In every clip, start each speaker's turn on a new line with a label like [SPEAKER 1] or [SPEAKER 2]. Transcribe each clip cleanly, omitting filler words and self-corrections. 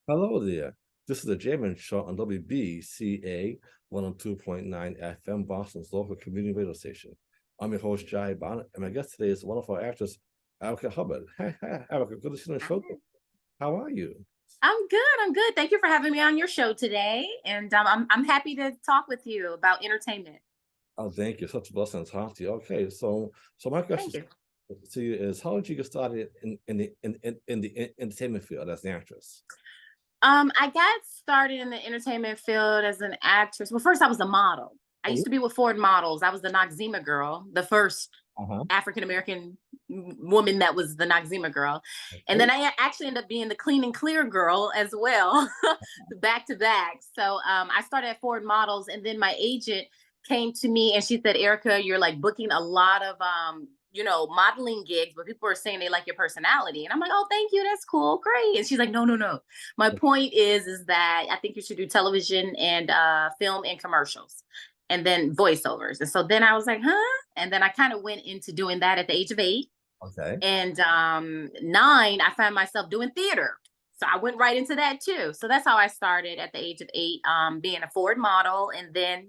[SPEAKER 1] Hello there. This is the Jayman show on WBCA 102.9 FM, Boston's local community radio station. I'm your host, Jaiye Bynoe, and my guest today is wonderful actress, Erica Hubbard. Hi, Erica. Good to see you on the show. How are you?
[SPEAKER 2] I'm good. I'm good. Thank you for having me on your show today, and I'm happy to talk with you about entertainment.
[SPEAKER 1] Oh, thank you. Such a blessing to talk to you. Okay, so my question
[SPEAKER 2] Thank you.
[SPEAKER 1] to you is, how did you get started in the entertainment field as an actress?
[SPEAKER 2] I got started in the entertainment field as an actress. Well, first I was a model. I used
[SPEAKER 1] Oh,
[SPEAKER 2] to be with Ford Models. I was the Noxzema girl, the first
[SPEAKER 1] uh-huh.
[SPEAKER 2] African American woman that was the Noxzema girl, and then
[SPEAKER 1] Okay.
[SPEAKER 2] I actually ended up being the Clean and Clear girl as well, back to back. So I started at Ford Models, and then my agent came to me and she said, "Erica, you're like booking a lot of modeling gigs, but people are saying they like your personality." And I'm like, "Oh, thank you, that's cool, great." And she's like, "No, no, no. My point is that I think you should do television and film and commercials." And then voiceovers. And so then I was like, huh? And then I kind of went into doing that at the age of 8.
[SPEAKER 1] Okay.
[SPEAKER 2] And 9, I found myself doing theater. So I went right into that too. So that's how I started at the age of 8, being a Ford model and then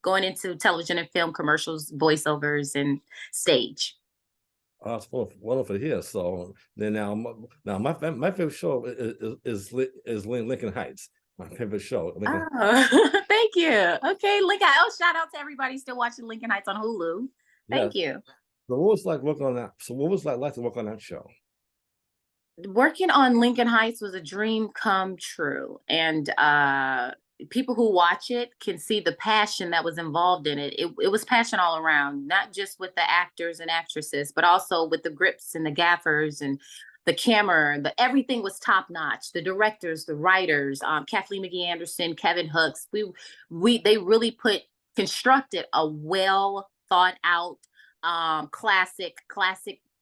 [SPEAKER 2] going into television and film commercials, voiceovers, and stage.
[SPEAKER 1] Oh, it's wonderful to hear. So then now my favorite show is Lincoln Heights. My favorite show, Lincoln.
[SPEAKER 2] Oh, thank you. Okay, Lincoln. Oh, shout out to everybody still watching Lincoln Heights on Hulu.
[SPEAKER 1] Yes.
[SPEAKER 2] Thank you.
[SPEAKER 1] So what was like working on that? So what was like to work on that show?
[SPEAKER 2] Working on Lincoln Heights was a dream come true. And people who watch it can see the passion that was involved in it. It was passion all around, not just with the actors and actresses, but also with the grips and the gaffers and the camera. The everything was top notch. The directors, the writers, Kathleen McGee Anderson, Kevin Hooks. They really constructed a well thought out classic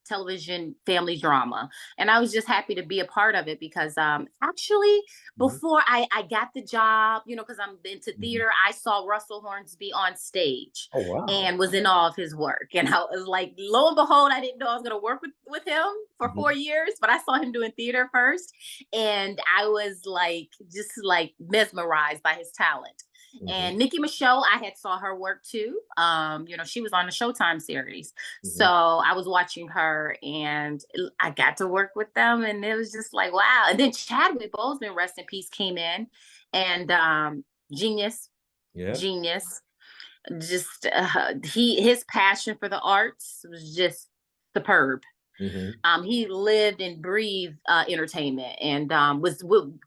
[SPEAKER 2] television family drama, and I was just happy to be a part of it because actually
[SPEAKER 1] Mhm.
[SPEAKER 2] before I got the job, because I'm into
[SPEAKER 1] Mhm.
[SPEAKER 2] theater, I saw Russell Hornsby on stage
[SPEAKER 1] Oh wow.
[SPEAKER 2] and was in awe of his work, and I was like, lo and behold, I didn't know I was going to work with him for
[SPEAKER 1] Mhm.
[SPEAKER 2] 4 years, but I saw him doing theater first, and I was like just like mesmerized by his talent.
[SPEAKER 1] Mhm.
[SPEAKER 2] And Nikki Michelle, I had saw her work too. She was on the Showtime series, so
[SPEAKER 1] Mhm.
[SPEAKER 2] I was watching her and I got to work with them. And it was just like, wow. And then Chadwick Boseman, rest in peace, came in and genius,
[SPEAKER 1] Yeah.
[SPEAKER 2] genius. Just his passion for the arts was just superb.
[SPEAKER 1] Mhm.
[SPEAKER 2] He lived and breathed entertainment and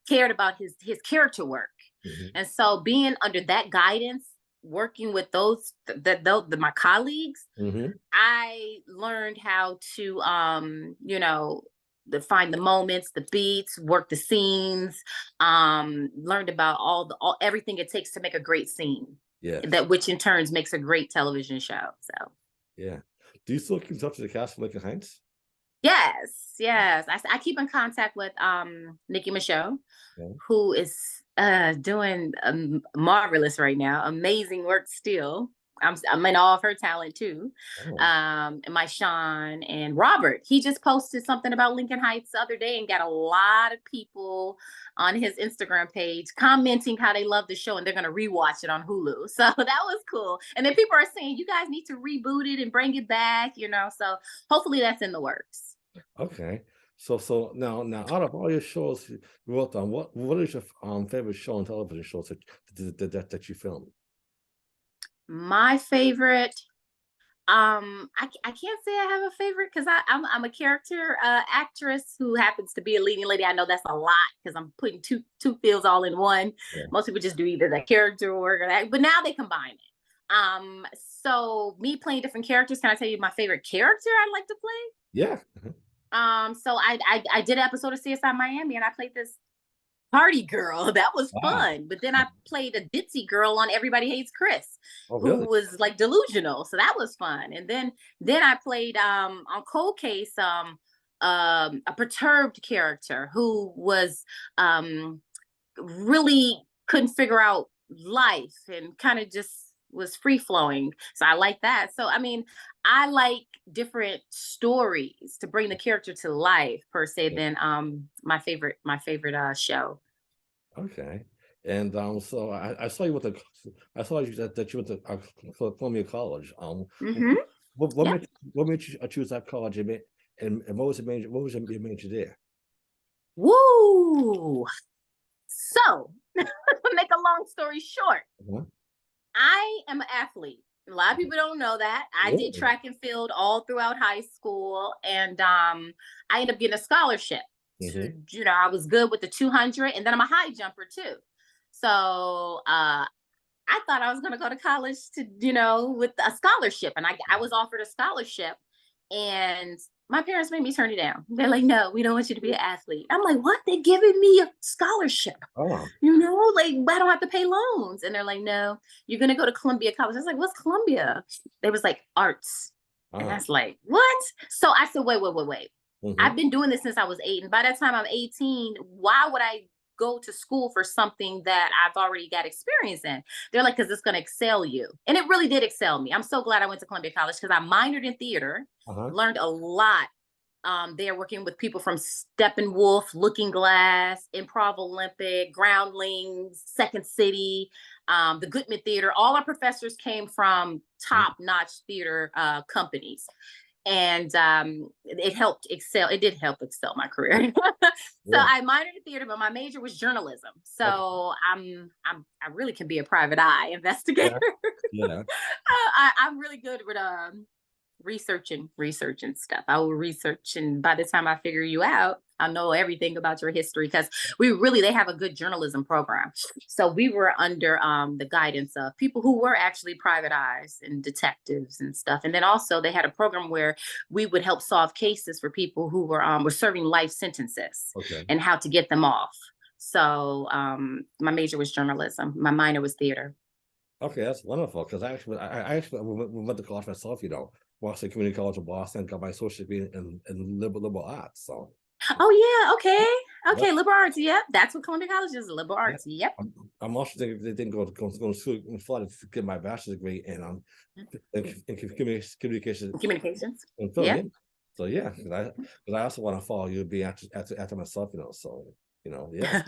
[SPEAKER 2] cared about his character work.
[SPEAKER 1] Mhm.
[SPEAKER 2] And so being under that guidance, working with my colleagues,
[SPEAKER 1] Mhm.
[SPEAKER 2] I learned how to, find the moments, the beats, work the scenes, learned about everything it takes to make a great scene,
[SPEAKER 1] Yes.
[SPEAKER 2] that which in turns makes a great television show. So
[SPEAKER 1] Yeah. Do you still keep in touch with the cast of Lincoln Heights?
[SPEAKER 2] yes, yes, I keep in contact with Nikki Michelle,
[SPEAKER 1] Yeah.
[SPEAKER 2] who is doing marvelous right now. Amazing work still. I'm in awe of her talent too.
[SPEAKER 1] Oh.
[SPEAKER 2] And my Sean and Robert, he just posted something about Lincoln Heights the other day and got a lot of people on his Instagram page commenting how they love the show and they're going to rewatch it on Hulu. So that was cool. And then people are saying, you guys need to reboot it and bring it back, So hopefully that's in the works.
[SPEAKER 1] Okay. So now out of all your shows you worked on, what is your favorite show on television shows that you filmed?
[SPEAKER 2] My favorite, I can't say I have a favorite because I'm a character actress who happens to be a leading lady. I know that's a lot because I'm putting two fields all in one.
[SPEAKER 1] Yeah.
[SPEAKER 2] Most people just do either the character work or that, but now they combine it. So me playing different characters, can I tell you my favorite character I like to play?
[SPEAKER 1] Yeah. Mhm.
[SPEAKER 2] So I did an episode of CSI Miami and I played this party girl. That was
[SPEAKER 1] Wow.
[SPEAKER 2] fun. But then I played a ditzy girl on Everybody Hates Chris,
[SPEAKER 1] Oh, really?
[SPEAKER 2] who was like delusional. So that was fun. And then I played on Cold Case a perturbed character who was really couldn't figure out life and kind of just was free flowing. So I like that. So I mean, I like different stories to bring the character to life per se
[SPEAKER 1] Yeah.
[SPEAKER 2] than my favorite show.
[SPEAKER 1] Okay. And so I saw you with the I saw you that you went to Columbia College.
[SPEAKER 2] Mm-hmm.
[SPEAKER 1] What
[SPEAKER 2] Yep.
[SPEAKER 1] what made you choose that college? And what was the major? What was your major there?
[SPEAKER 2] Woo! So, to make a long story short,
[SPEAKER 1] Uh-huh.
[SPEAKER 2] I am an athlete. A lot of people don't know that. I did
[SPEAKER 1] Really?
[SPEAKER 2] track and field all throughout high school, and I ended up getting a scholarship to,
[SPEAKER 1] Hmm.
[SPEAKER 2] I was good with the 200, and then I'm a high jumper too. So I thought I was going to go to college to, with a scholarship. And I was offered a scholarship, and my parents made me turn it down. They're like, no, we don't want you to be an athlete. I'm like, what? They're giving me a scholarship,
[SPEAKER 1] Oh,
[SPEAKER 2] like I don't have to pay loans. And they're like, no, you're going to go to Columbia College. I was like, what's Columbia? They was like, arts. And
[SPEAKER 1] oh.
[SPEAKER 2] that's like, what? So I said, wait.
[SPEAKER 1] Hmm.
[SPEAKER 2] I've been doing this since I was 8. And by that time I'm 18, why would I go to school for something that I've already got experience in? They're like, because it's going to excel you. And it really did excel me. I'm so glad I went to Columbia College because I minored in theater,
[SPEAKER 1] Uh-huh.
[SPEAKER 2] learned a lot. They're working with people from Steppenwolf, Looking Glass, Improv Olympic, Groundlings, Second City, the Goodman Theater. All our professors came from top-notch theater companies, and it did help excel my career. So
[SPEAKER 1] Yeah.
[SPEAKER 2] I minored in theater, but my major was journalism.
[SPEAKER 1] Okay.
[SPEAKER 2] So I really can be a private eye investigator.
[SPEAKER 1] Yeah. Yeah.
[SPEAKER 2] I'm really good with researching stuff. I will research, and by the time I figure you out, I'll know everything about your history, because they have a good journalism program. So we were under the guidance of people who were actually private eyes and detectives and stuff. And then also they had a program where we would help solve cases for people who were serving life sentences
[SPEAKER 1] Okay.
[SPEAKER 2] and how to get them off. So my major was journalism. My minor was theater.
[SPEAKER 1] Okay, that's wonderful. Because I actually went to college myself. Boston Community College of Boston. Got my associate degree in liberal arts. So
[SPEAKER 2] Oh yeah, okay.
[SPEAKER 1] yeah,
[SPEAKER 2] Okay, liberal arts. Yep. That's what Columbia College is, liberal
[SPEAKER 1] yeah.
[SPEAKER 2] arts. Yep.
[SPEAKER 1] I'm also thinking they didn't go to school in Florida to get my bachelor's degree in communication
[SPEAKER 2] Communications.
[SPEAKER 1] and film. Yeah.
[SPEAKER 2] Yep.
[SPEAKER 1] So yeah, because I also want to follow you, be after myself. So yeah.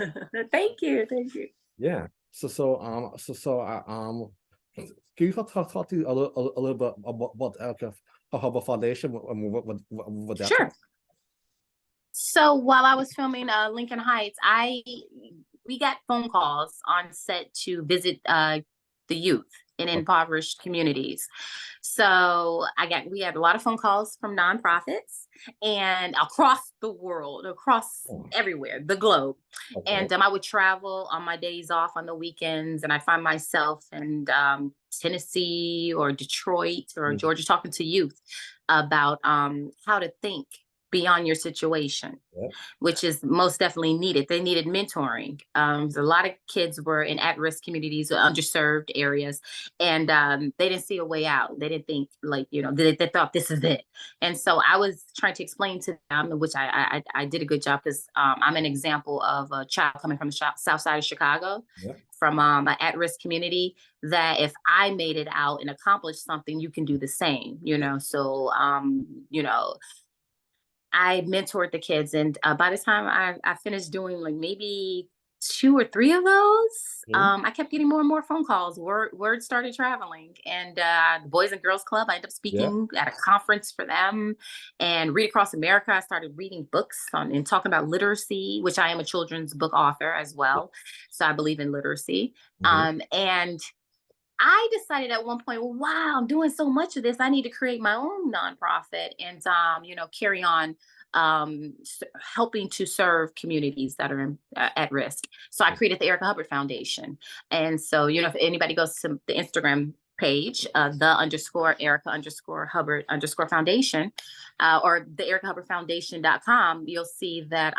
[SPEAKER 2] Thank you. Thank you.
[SPEAKER 1] Yeah. Can you talk to you a little bit about Erica Hubbard Foundation? What that
[SPEAKER 2] Sure. So while I was filming Lincoln Heights, we got phone calls on set to visit the youth in impoverished communities. So we had a lot of phone calls from nonprofits and across the world, across everywhere, the globe.
[SPEAKER 1] Okay.
[SPEAKER 2] And I would travel on my days off on the weekends, and I find myself in Tennessee or Detroit or
[SPEAKER 1] Mhm.
[SPEAKER 2] Georgia talking to youth about how to think beyond your situation,
[SPEAKER 1] Yeah.
[SPEAKER 2] which is most definitely needed. They needed mentoring. A lot of kids were in at-risk communities, underserved areas, and they didn't see a way out. They didn't think they thought this is it. And so I was trying to explain to them, which I did a good job, because I'm an example of a child coming from the south side of Chicago,
[SPEAKER 1] Yeah.
[SPEAKER 2] from an at-risk community, that if I made it out and accomplished something, you can do the same. So I mentored the kids, and by the time I finished doing like maybe 2 or 3 of those,
[SPEAKER 1] Mhm.
[SPEAKER 2] I kept getting more and more phone calls. Word started traveling, and the Boys and Girls Club, I ended up
[SPEAKER 1] Yeah.
[SPEAKER 2] speaking at a conference for them, and Read Across America. I started reading books on and talking about literacy, which I am a children's book author as well, so I believe in literacy.
[SPEAKER 1] Mhm.
[SPEAKER 2] And I decided at one point, well, wow, I'm doing so much of this. I need to create my own nonprofit and, carry on helping to serve communities that are at risk. So I created the Erica Hubbard Foundation. And so, if anybody goes to the Instagram page, the_Erica_Hubbard_Foundation, or the EricaHubbardFoundation.com, you'll see that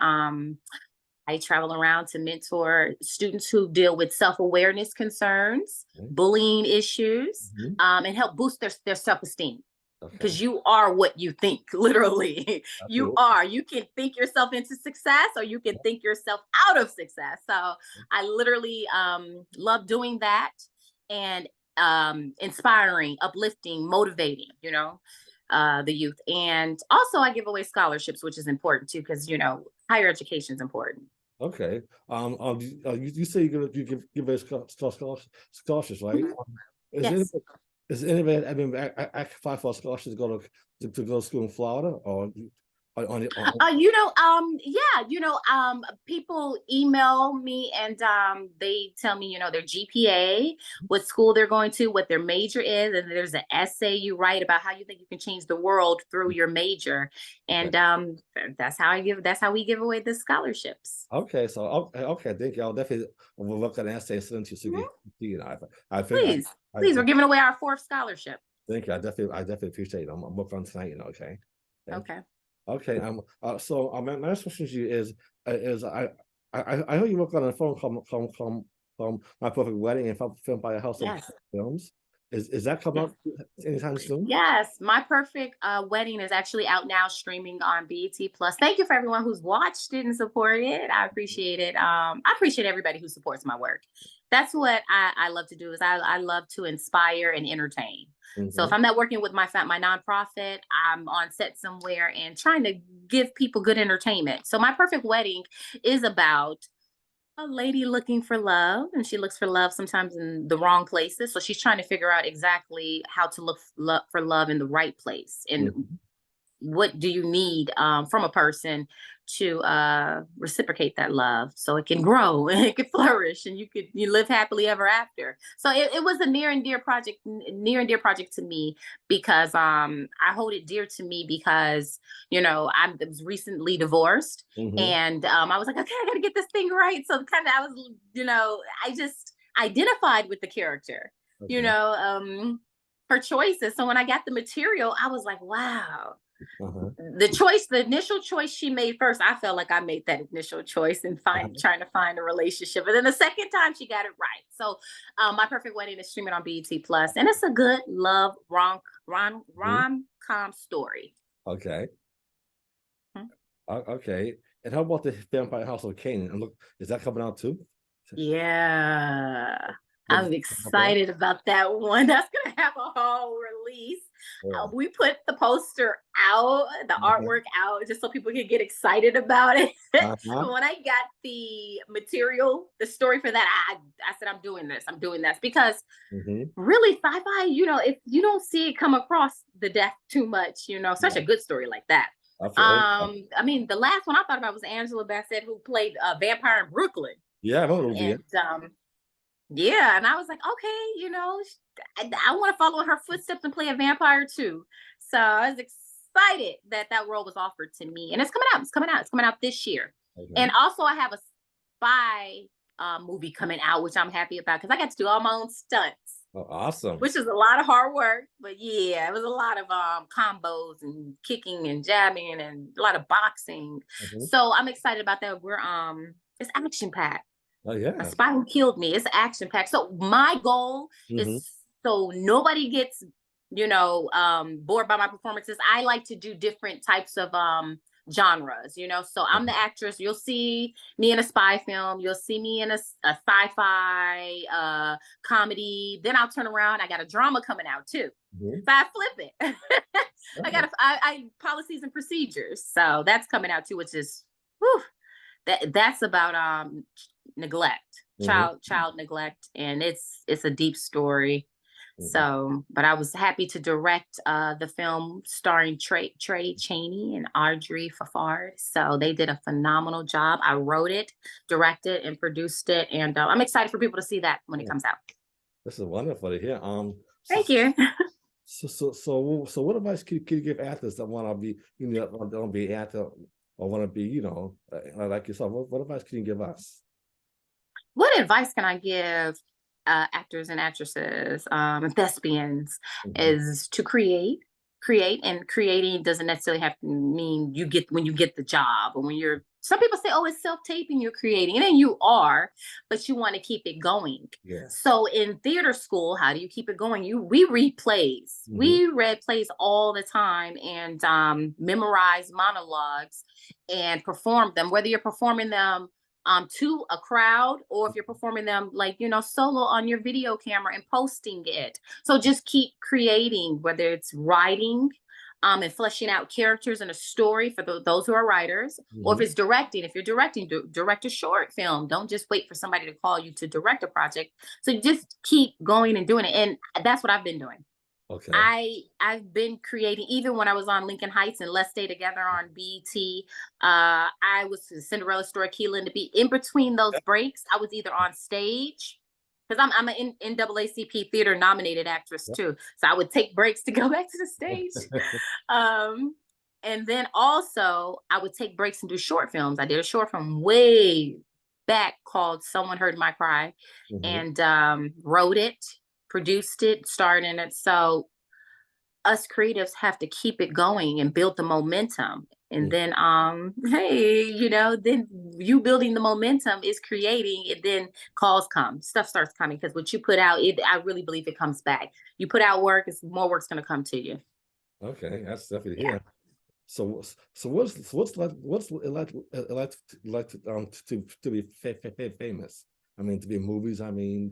[SPEAKER 2] I travel around to mentor students who deal with self-awareness concerns,
[SPEAKER 1] Mhm.
[SPEAKER 2] bullying issues,
[SPEAKER 1] Mhm.
[SPEAKER 2] and help boost their self-esteem.
[SPEAKER 1] Okay.
[SPEAKER 2] Because you are what you think, literally. You
[SPEAKER 1] Absolutely.
[SPEAKER 2] are. You can think yourself into success, or you can think yourself out of success. So I literally love doing that, and inspiring, uplifting, motivating, the youth. And also I give away scholarships, which is important too, because higher education is important.
[SPEAKER 1] Okay. You say you give us scholarships, right?
[SPEAKER 2] Mhm.
[SPEAKER 1] Is it
[SPEAKER 2] Yes.
[SPEAKER 1] is anybody I apply for a scholarship to go to school in Florida or
[SPEAKER 2] Yeah, people email me and they tell me, their GPA, what school they're going to, what their major is, and there's an essay you write about how you think you can change the world through your major.
[SPEAKER 1] okay.
[SPEAKER 2] And that's how we give away the scholarships.
[SPEAKER 1] Okay, so okay, thank you. I'll definitely will look at an essay and send it to you so
[SPEAKER 2] Mhm.
[SPEAKER 1] you know, I think
[SPEAKER 2] Please,
[SPEAKER 1] I
[SPEAKER 2] please, we're giving away our fourth scholarship.
[SPEAKER 1] thank you. I definitely appreciate it. I'm working on tonight, okay. Thank you.
[SPEAKER 2] Okay.
[SPEAKER 1] Okay, so my next question to you is I heard you work on a film called My Perfect Wedding and filmed by a house of
[SPEAKER 2] Yes.
[SPEAKER 1] films. Is that coming
[SPEAKER 2] Yes.
[SPEAKER 1] out anytime soon?
[SPEAKER 2] Yes, My Perfect Wedding is actually out now, streaming on BET Plus. Thank you for everyone who's watched it and supported it. I appreciate it. I appreciate everybody who supports my work. That's what I love to do. Is I love to inspire and entertain. So if
[SPEAKER 1] Hmm.
[SPEAKER 2] I'm not working with my nonprofit, I'm on set somewhere and trying to give people good entertainment. So My Perfect Wedding is about a lady looking for love, and she looks for love sometimes in the wrong places, so she's trying to figure out exactly how to look for love in the right place, and
[SPEAKER 1] Hmm.
[SPEAKER 2] what do you need from a person to reciprocate that love so it can grow and it can flourish and you live happily ever after. So it was a near and dear project to me, because I hold it dear to me because I was recently divorced,
[SPEAKER 1] Hmm.
[SPEAKER 2] and I was like, okay, I gotta get this thing right. So kind of I just identified with the character, you
[SPEAKER 1] Okay.
[SPEAKER 2] know um her choices. So when I got the material, I was like, wow,
[SPEAKER 1] Uh-huh.
[SPEAKER 2] the initial choice she made first, I felt like I made that initial choice and
[SPEAKER 1] Uh-huh.
[SPEAKER 2] trying to find a relationship. And then the second time she got it right. So My Perfect Wedding is streaming on BET Plus, and it's a good love
[SPEAKER 1] Mhm.
[SPEAKER 2] rom-com story.
[SPEAKER 1] Okay.
[SPEAKER 2] Hmm.
[SPEAKER 1] Okay. And how about the Vampire House of Kane? And look, is that coming out too?
[SPEAKER 2] Yeah.
[SPEAKER 1] What
[SPEAKER 2] I'm
[SPEAKER 1] about that?
[SPEAKER 2] excited about that one. That's gonna have a whole release.
[SPEAKER 1] Yeah.
[SPEAKER 2] We put the poster out, the
[SPEAKER 1] Okay.
[SPEAKER 2] artwork out, just so people can get excited about it.
[SPEAKER 1] Uh-huh.
[SPEAKER 2] When I got the material, the story for that, I said, I'm doing this. I'm doing this because
[SPEAKER 1] Hmm.
[SPEAKER 2] really, sci-fi, if you don't see it come across the death too much, such a
[SPEAKER 1] Yeah.
[SPEAKER 2] good story like that.
[SPEAKER 1] I feel,
[SPEAKER 2] I mean, the last one I thought about was Angela Bassett, who played a vampire in Brooklyn.
[SPEAKER 1] yeah, I know the movie.
[SPEAKER 2] And yeah, and I was like, okay, I want to follow in her footsteps and play a vampire too. So I was excited that that role was offered to me, and it's coming out. It's coming out. It's coming out this year.
[SPEAKER 1] Okay.
[SPEAKER 2] And also, I have a spy movie coming out, which I'm happy about because I got to do all my own stunts,
[SPEAKER 1] Oh, awesome.
[SPEAKER 2] which is a lot of hard work. But yeah, it was a lot of combos and kicking and jabbing and a lot of boxing.
[SPEAKER 1] Hmm.
[SPEAKER 2] So I'm excited about that. It's action packed.
[SPEAKER 1] Oh,
[SPEAKER 2] A
[SPEAKER 1] yeah.
[SPEAKER 2] Spy Who Killed Me. It's action packed. So my goal
[SPEAKER 1] Hmm.
[SPEAKER 2] is so nobody gets, bored by my performances. I like to do different types of genres, So I'm the actress. You'll see me in a spy film. You'll see me in a sci-fi comedy. Then I'll turn around. I got a drama coming out too.
[SPEAKER 1] Hmm.
[SPEAKER 2] So I flip it.
[SPEAKER 1] Oh,
[SPEAKER 2] I policies and procedures. So that's coming out too, which is whew, that's about neglect,
[SPEAKER 1] hmm.
[SPEAKER 2] child neglect, and it's a deep story.
[SPEAKER 1] Hmm.
[SPEAKER 2] So but I was happy to direct the film starring Trey Chaney and Audrey Fafard. So they did a phenomenal job. I wrote it, directed, and produced it, and I'm excited for people to see that when it
[SPEAKER 1] Yeah.
[SPEAKER 2] comes out.
[SPEAKER 1] This is wonderful to hear. So,
[SPEAKER 2] Thank you.
[SPEAKER 1] so what advice can you give athletes that want to be, want to be athlete or want to be, like yourself? What advice can you give us?
[SPEAKER 2] What advice can I give actors and actresses, thespians,
[SPEAKER 1] Hmm.
[SPEAKER 2] is to create, and creating doesn't necessarily have to mean you get the job, or when you're. Some people say, "Oh, it's self-taping, you're creating," and then you are, but you want to keep it going.
[SPEAKER 1] Yes.
[SPEAKER 2] So in theater school, how do you keep it going? We read plays.
[SPEAKER 1] Hmm.
[SPEAKER 2] We read plays all the time and memorize monologues and perform them. Whether you're performing them to a crowd, or if you're performing them like solo on your video camera and posting it. So just keep creating, whether it's writing, and fleshing out characters and a story for those who are writers. Or if it's directing, if you're directing, direct a short film. Don't just wait for somebody to call you to direct a project. So you just keep going and doing it. And that's what I've been doing.
[SPEAKER 1] Okay.
[SPEAKER 2] I've been creating, even when I was on Lincoln Heights and Let's Stay Together on BET. I was Cinderella Story, Akeelah and the Bee. In between those breaks, I was either on stage, because I'm an NAACP theater nominated actress too. So I would take breaks to go back to the stage. And then also I would take breaks and do short films. I did a short film way back called Someone Heard My Cry, and wrote it, produced it, starred in it. So us creatives have to keep it going and build the momentum. And then hey, you know, then you building the momentum is creating, and then calls come, stuff starts coming, because what you put out, I really believe it comes back. You put out work, it's more work's going to come to you.
[SPEAKER 1] Okay, that's definitely So what's it like to be famous? I mean, to be in movies. I mean,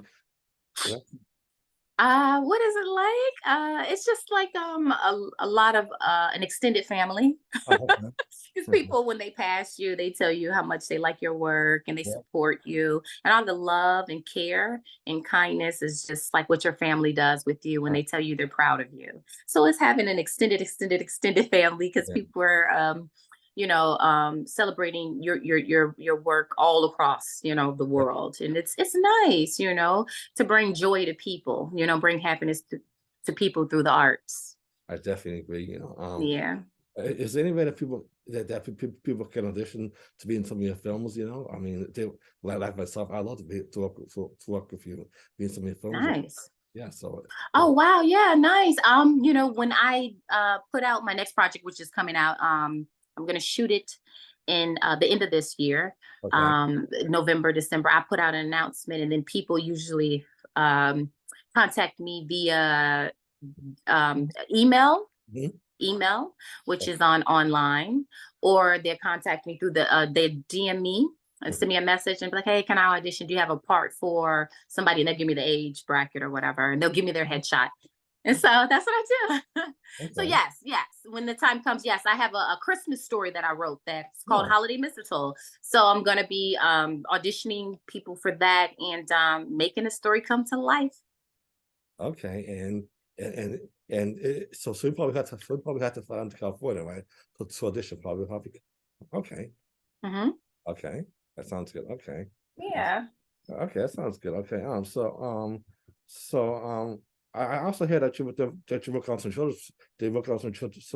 [SPEAKER 2] what is it like? It's just like a lot of an extended family. Because people, when they pass you, they tell you how much they like your work and they support you, and all the love and care and kindness is just like what your family does with you when they tell you they're proud of you. So it's having an extended family, because people are you know, celebrating your work all across, you know, the world. And it's nice, you know, to bring joy to people, you know, bring happiness to people through the arts.
[SPEAKER 1] I definitely agree. You know,
[SPEAKER 2] Yeah.
[SPEAKER 1] is there any way that people can audition to be in some of your films? You know, I mean, like myself, I love to work with you, be in some of your films.
[SPEAKER 2] Nice.
[SPEAKER 1] Yeah. So.
[SPEAKER 2] Oh wow, yeah, nice. You know, when I put out my next project, which is coming out, I'm gonna shoot it in the end of this year, November, December. I put out an announcement, and then people usually contact me via email. Email, which is online, or they contact me through they DM me and send me a message and be like, hey, can I audition? Do you have a part for somebody? And they'll give me the age bracket or whatever, and they'll give me their headshot. And so that's what I do. So yes, when the time comes, yes, I have a Christmas story that I wrote that's called Holiday Mistletoe. So I'm going to be auditioning people for that, and making the story come to life.
[SPEAKER 1] Okay, so you probably have to fly into California, right? To audition, probably. Okay. Okay, that sounds good. Okay.
[SPEAKER 2] Yeah.
[SPEAKER 1] Okay, that sounds good. Okay. I also hear that you work on some children's. They work on some children's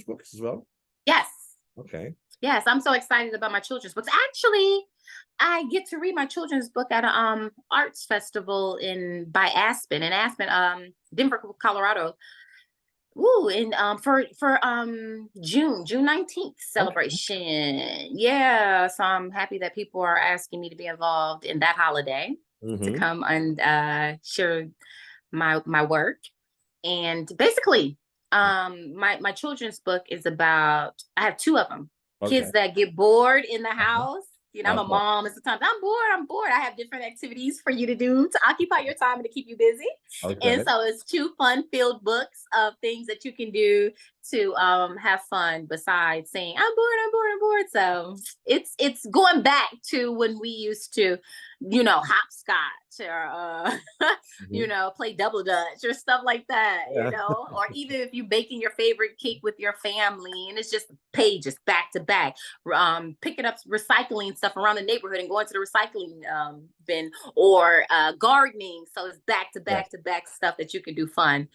[SPEAKER 1] books as well.
[SPEAKER 2] Yes.
[SPEAKER 1] Okay.
[SPEAKER 2] Yes, I'm so excited about my children's books. Actually, I get to read my children's book at a arts festival in Denver, Colorado. Ooh, and for June 19th celebration. Okay. Yeah, so I'm happy that people are asking me to be involved in that holiday, to come and share my work. And basically, my children's book is about, I have two of them. Kids that get bored in the house. You know, I'm a mom, and sometimes I'm bored. I have different activities for you to do to occupy your time and to keep you busy. And so it's two fun-filled books of things that you can do to have fun besides saying, I'm bored. So it's going back to when we used to, you know, hopscotch or you know, play double dutch or stuff like that, you know, or even if you're baking your favorite cake with your family and it's just pages back to back, picking up recycling stuff around the neighborhood and going to the recycling bin, or gardening. So it's back to back stuff that you can do fun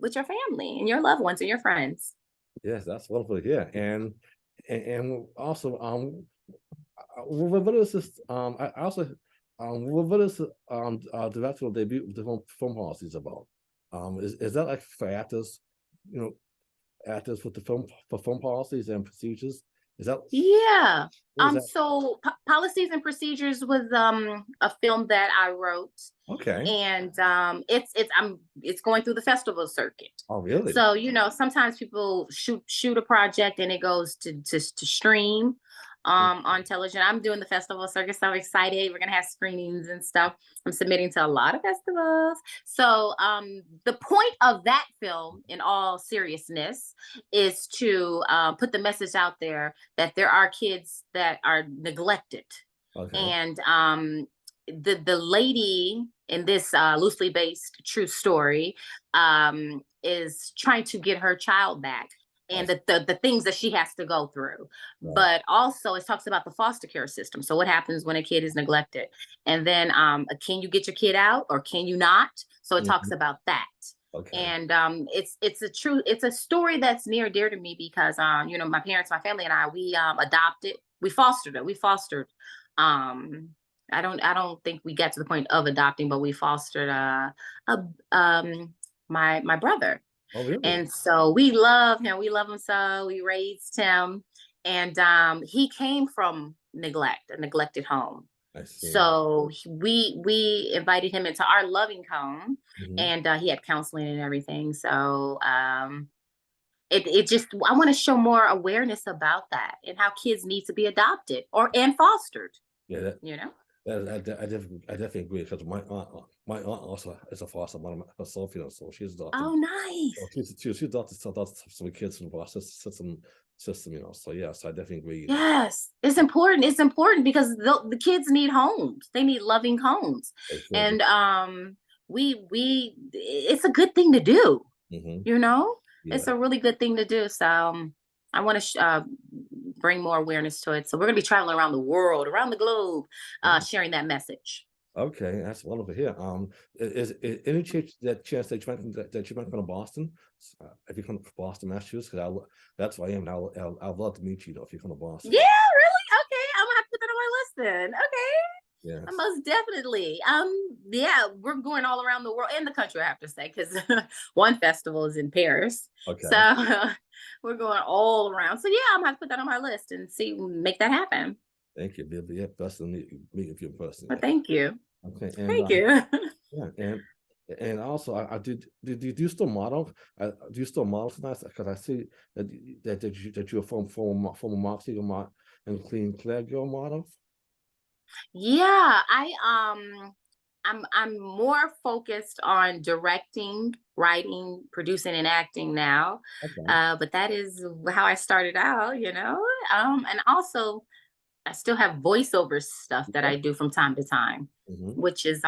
[SPEAKER 2] with your family and your loved ones and your friends.
[SPEAKER 1] Yes, that's wonderful. Yeah, and also what is this? I also what is directorial debut the film policies about? Is that like for actors, you know, actors with the film policies and procedures? Is that
[SPEAKER 2] so Policies and Procedures was a film that I wrote.
[SPEAKER 1] Okay.
[SPEAKER 2] And it's going through the festival circuit.
[SPEAKER 1] Oh, really?
[SPEAKER 2] So, you know, sometimes people shoot a project and it goes to stream. on television. I'm doing the festival circuit, so I'm excited. We're gonna have screenings and stuff. I'm submitting to a lot of festivals. So the point of that film, in all seriousness, is to put the message out there that there are kids that are neglected.
[SPEAKER 1] Okay.
[SPEAKER 2] And the lady in this loosely based true story is trying to get her child back, and the things that she has to go through.
[SPEAKER 1] Right.
[SPEAKER 2] But also it talks about the foster care system. So what happens when a kid is neglected? And then can you get your kid out or can you not? So it talks about that.
[SPEAKER 1] Okay.
[SPEAKER 2] And it's a story that's near and dear to me because my parents, my family and I, we adopted, we fostered it. We fostered I don't think we got to the point of adopting, but we fostered my brother.
[SPEAKER 1] Oh, really?
[SPEAKER 2] And so we love him. We love him so. We raised him, and he came from neglect, a neglected home.
[SPEAKER 1] I see.
[SPEAKER 2] So we invited him into our loving home, and he had counseling and everything. So it just, I want to show more awareness about that and how kids need to be adopted and fostered.
[SPEAKER 1] Yeah,
[SPEAKER 2] That
[SPEAKER 1] I definitely agree because my aunt also is a foster mom herself, so she's adopted.
[SPEAKER 2] Oh, nice.
[SPEAKER 1] So she's adopted some kids from the foster system, so yes, I definitely agree.
[SPEAKER 2] Yes, it's important. It's important because the kids need homes. They need loving homes, and it's a good thing to do. It's a really good thing to do. So I want to bring more awareness to it. So we're going to be traveling around the world, around the globe, sharing that message.
[SPEAKER 1] Okay, that's wonderful here. Is any chance that you might come to Boston? If you come to Boston, Massachusetts, because that's where I am. I'd love to meet you, though, if you come to Boston.
[SPEAKER 2] Yeah, really? Okay, I'm gonna have to put that on my list then. Okay.
[SPEAKER 1] Yeah.
[SPEAKER 2] Most definitely. Yeah, we're going all around the world and the country, I have to say, because one festival is in Paris.
[SPEAKER 1] Okay.
[SPEAKER 2] So we're going all around. So yeah, I'm gonna have to put that on my list and make that happen.
[SPEAKER 1] Thank you, Bill. Yeah, best to meet you in person.
[SPEAKER 2] Well, thank you.
[SPEAKER 1] Okay. And,
[SPEAKER 2] thank you.
[SPEAKER 1] Yeah, and also I do you still model? Do you still model tonight? Because I see that you're a former Moxie and Clean Claire Girl model.
[SPEAKER 2] Yeah, I'm more focused on directing, writing, producing, and acting now. Okay. But that is how I started out, and also I still have voiceover stuff that I do from time to time, which is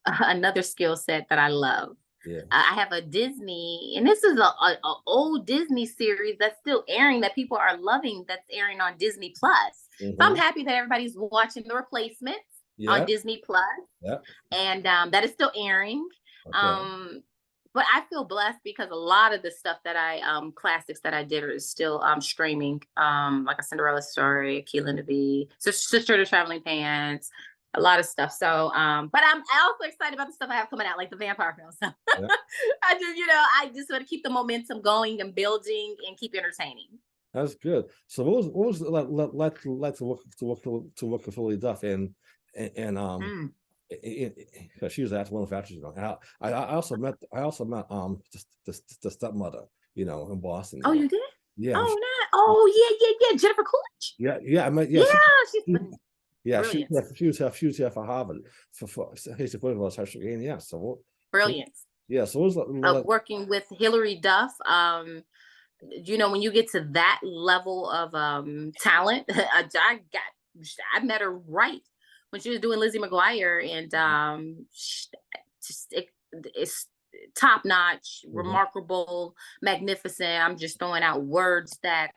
[SPEAKER 2] another skill set that I love. Yeah. I have a Disney, and this is a old Disney series that's still airing that people are loving. That's airing on Disney Plus. So I'm happy that everybody's watching The Replacements on Disney Plus. Yeah. And that is still airing. Okay. But I feel blessed because a lot of the stuff that classics that I did are still streaming, like a Cinderella Story, Akeelah, Sisterhood of Traveling Pants, a lot of stuff. So, but I'm also excited about the stuff I have coming out, like the vampire film. So yeah. I just want to keep the momentum going and building and keep entertaining.
[SPEAKER 1] That's good. So what was it like to work with Philly Duff and she was actually one of the actors, I also met the stepmother, in Boston.
[SPEAKER 2] Oh, you did?
[SPEAKER 1] Yeah.
[SPEAKER 2] Oh, yeah. Jennifer Coolidge.
[SPEAKER 1] Yeah. I met.
[SPEAKER 2] Yeah,
[SPEAKER 1] she was here for Harvard for yeah. So
[SPEAKER 2] brilliant.
[SPEAKER 1] Yeah. So it was
[SPEAKER 2] working with Hilary Duff. When you get to that level of talent, I met her right when she was doing Lizzie McGuire, and it's top notch, remarkable, magnificent. I'm just throwing out words that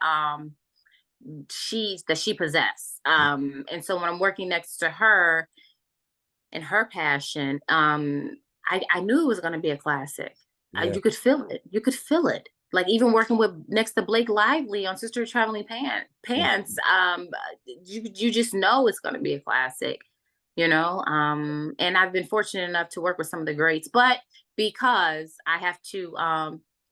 [SPEAKER 2] she possessed. And so when I'm working next to her and her passion, I knew it was going to be a classic. Yeah. You could feel it. You could feel it. Like even working next to Blake Lively on Sister Traveling Pants, you just know it's going to be a classic, and I've been fortunate enough to work with some of the greats, but because I have to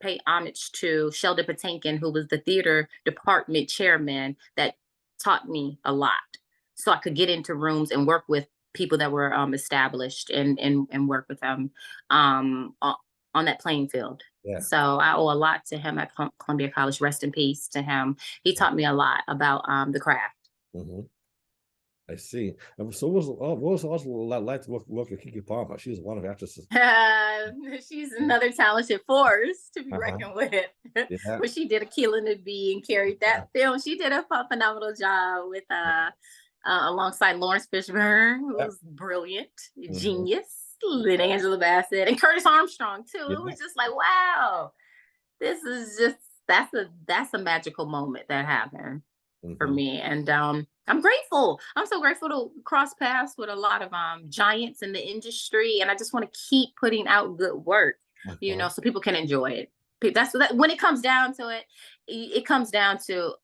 [SPEAKER 2] pay homage to Sheldon Patinkin, who was the theater department chairman that taught me a lot. So I could get into rooms and work with people that were established and work with them on that playing field. Yeah. So I owe a lot to him at Columbia College. Rest in peace to him. He taught me a lot about the craft.
[SPEAKER 1] Hmm. I see. So what was also like to work with Kiki Palmer? She's one of the actresses.
[SPEAKER 2] She's another talented force to be
[SPEAKER 1] Uh-huh.
[SPEAKER 2] reckoned with.
[SPEAKER 1] Yeah.
[SPEAKER 2] But she did Akeelah in the Bee and carried that film. She did a phenomenal job with alongside Lawrence Fishburne, who
[SPEAKER 1] Yeah.
[SPEAKER 2] was brilliant,
[SPEAKER 1] Hmm.
[SPEAKER 2] genius, and Angela Bassett, and Curtis Armstrong too.
[SPEAKER 1] Yeah.
[SPEAKER 2] It was just like, wow, this is just that's a magical moment that happened for
[SPEAKER 1] Hmm.
[SPEAKER 2] me. And I'm grateful. I'm so grateful to cross paths with a lot of giants in the industry. And I just want to keep putting out good work,
[SPEAKER 1] Uh-huh.
[SPEAKER 2] so people can enjoy it. That's that when it comes down to it, it comes down to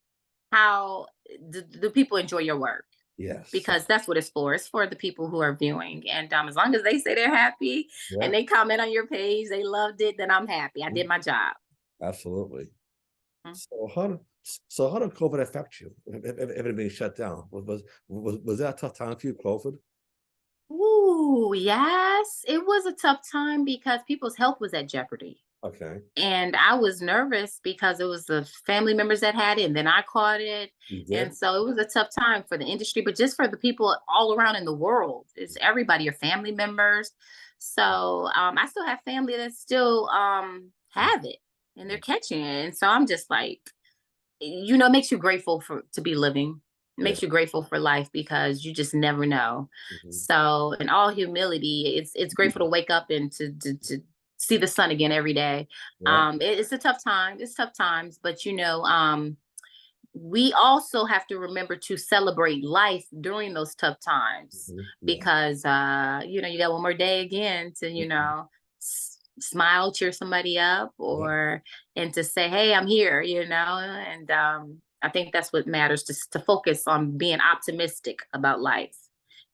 [SPEAKER 2] how the people enjoy your work,
[SPEAKER 1] Yes.
[SPEAKER 2] because that's what it's for. It's for the people who are viewing. And as long as they say they're happy
[SPEAKER 1] Yeah.
[SPEAKER 2] and they comment on your page, they loved it, then I'm happy. I did my job.
[SPEAKER 1] Absolutely.
[SPEAKER 2] Mm.
[SPEAKER 1] So how did COVID affect you? Everything being shut down. Was that a tough time for you, COVID?
[SPEAKER 2] Ooh, yes. It was a tough time because people's health was at jeopardy.
[SPEAKER 1] Okay.
[SPEAKER 2] And I was nervous because it was the family members that had it, and then I caught it.
[SPEAKER 1] You
[SPEAKER 2] And
[SPEAKER 1] did?
[SPEAKER 2] so it was a tough time for the industry, but just for the people all around in the world. It's everybody, your family members. So I still have family that still have it and they're catching it. And so I'm just like, it makes you grateful for to be living. It
[SPEAKER 1] Yeah.
[SPEAKER 2] makes you grateful for life because you just never know.
[SPEAKER 1] Hmm.
[SPEAKER 2] So in all humility, it's grateful to wake up and to see the sun again every day.
[SPEAKER 1] Yeah.
[SPEAKER 2] It's a tough time. It's tough times, but we also have to remember to celebrate life during those tough times,
[SPEAKER 1] Yeah.
[SPEAKER 2] because you got one more day again to smile, cheer somebody up,
[SPEAKER 1] Yeah.
[SPEAKER 2] or and to say, hey, I'm here, and I think that's what matters, to focus on being optimistic about life.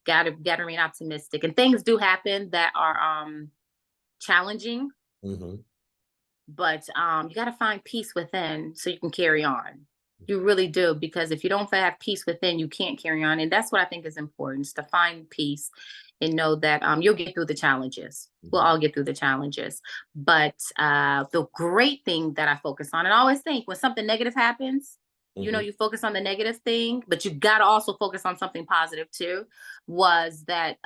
[SPEAKER 2] Gotta remain optimistic, and things do happen that are challenging,
[SPEAKER 1] Hmm.
[SPEAKER 2] but you got to find peace within so you can carry on. You really do, because if you don't have peace within, you can't carry on. And that's what I think is important, is to find peace and know that you'll get through the challenges. We'll
[SPEAKER 1] Hmm.
[SPEAKER 2] all get through the challenges. But the great thing that I focus on, and I always think when something negative happens,
[SPEAKER 1] Hmm.
[SPEAKER 2] you focus on the negative thing, but you got to also focus on something positive too, was that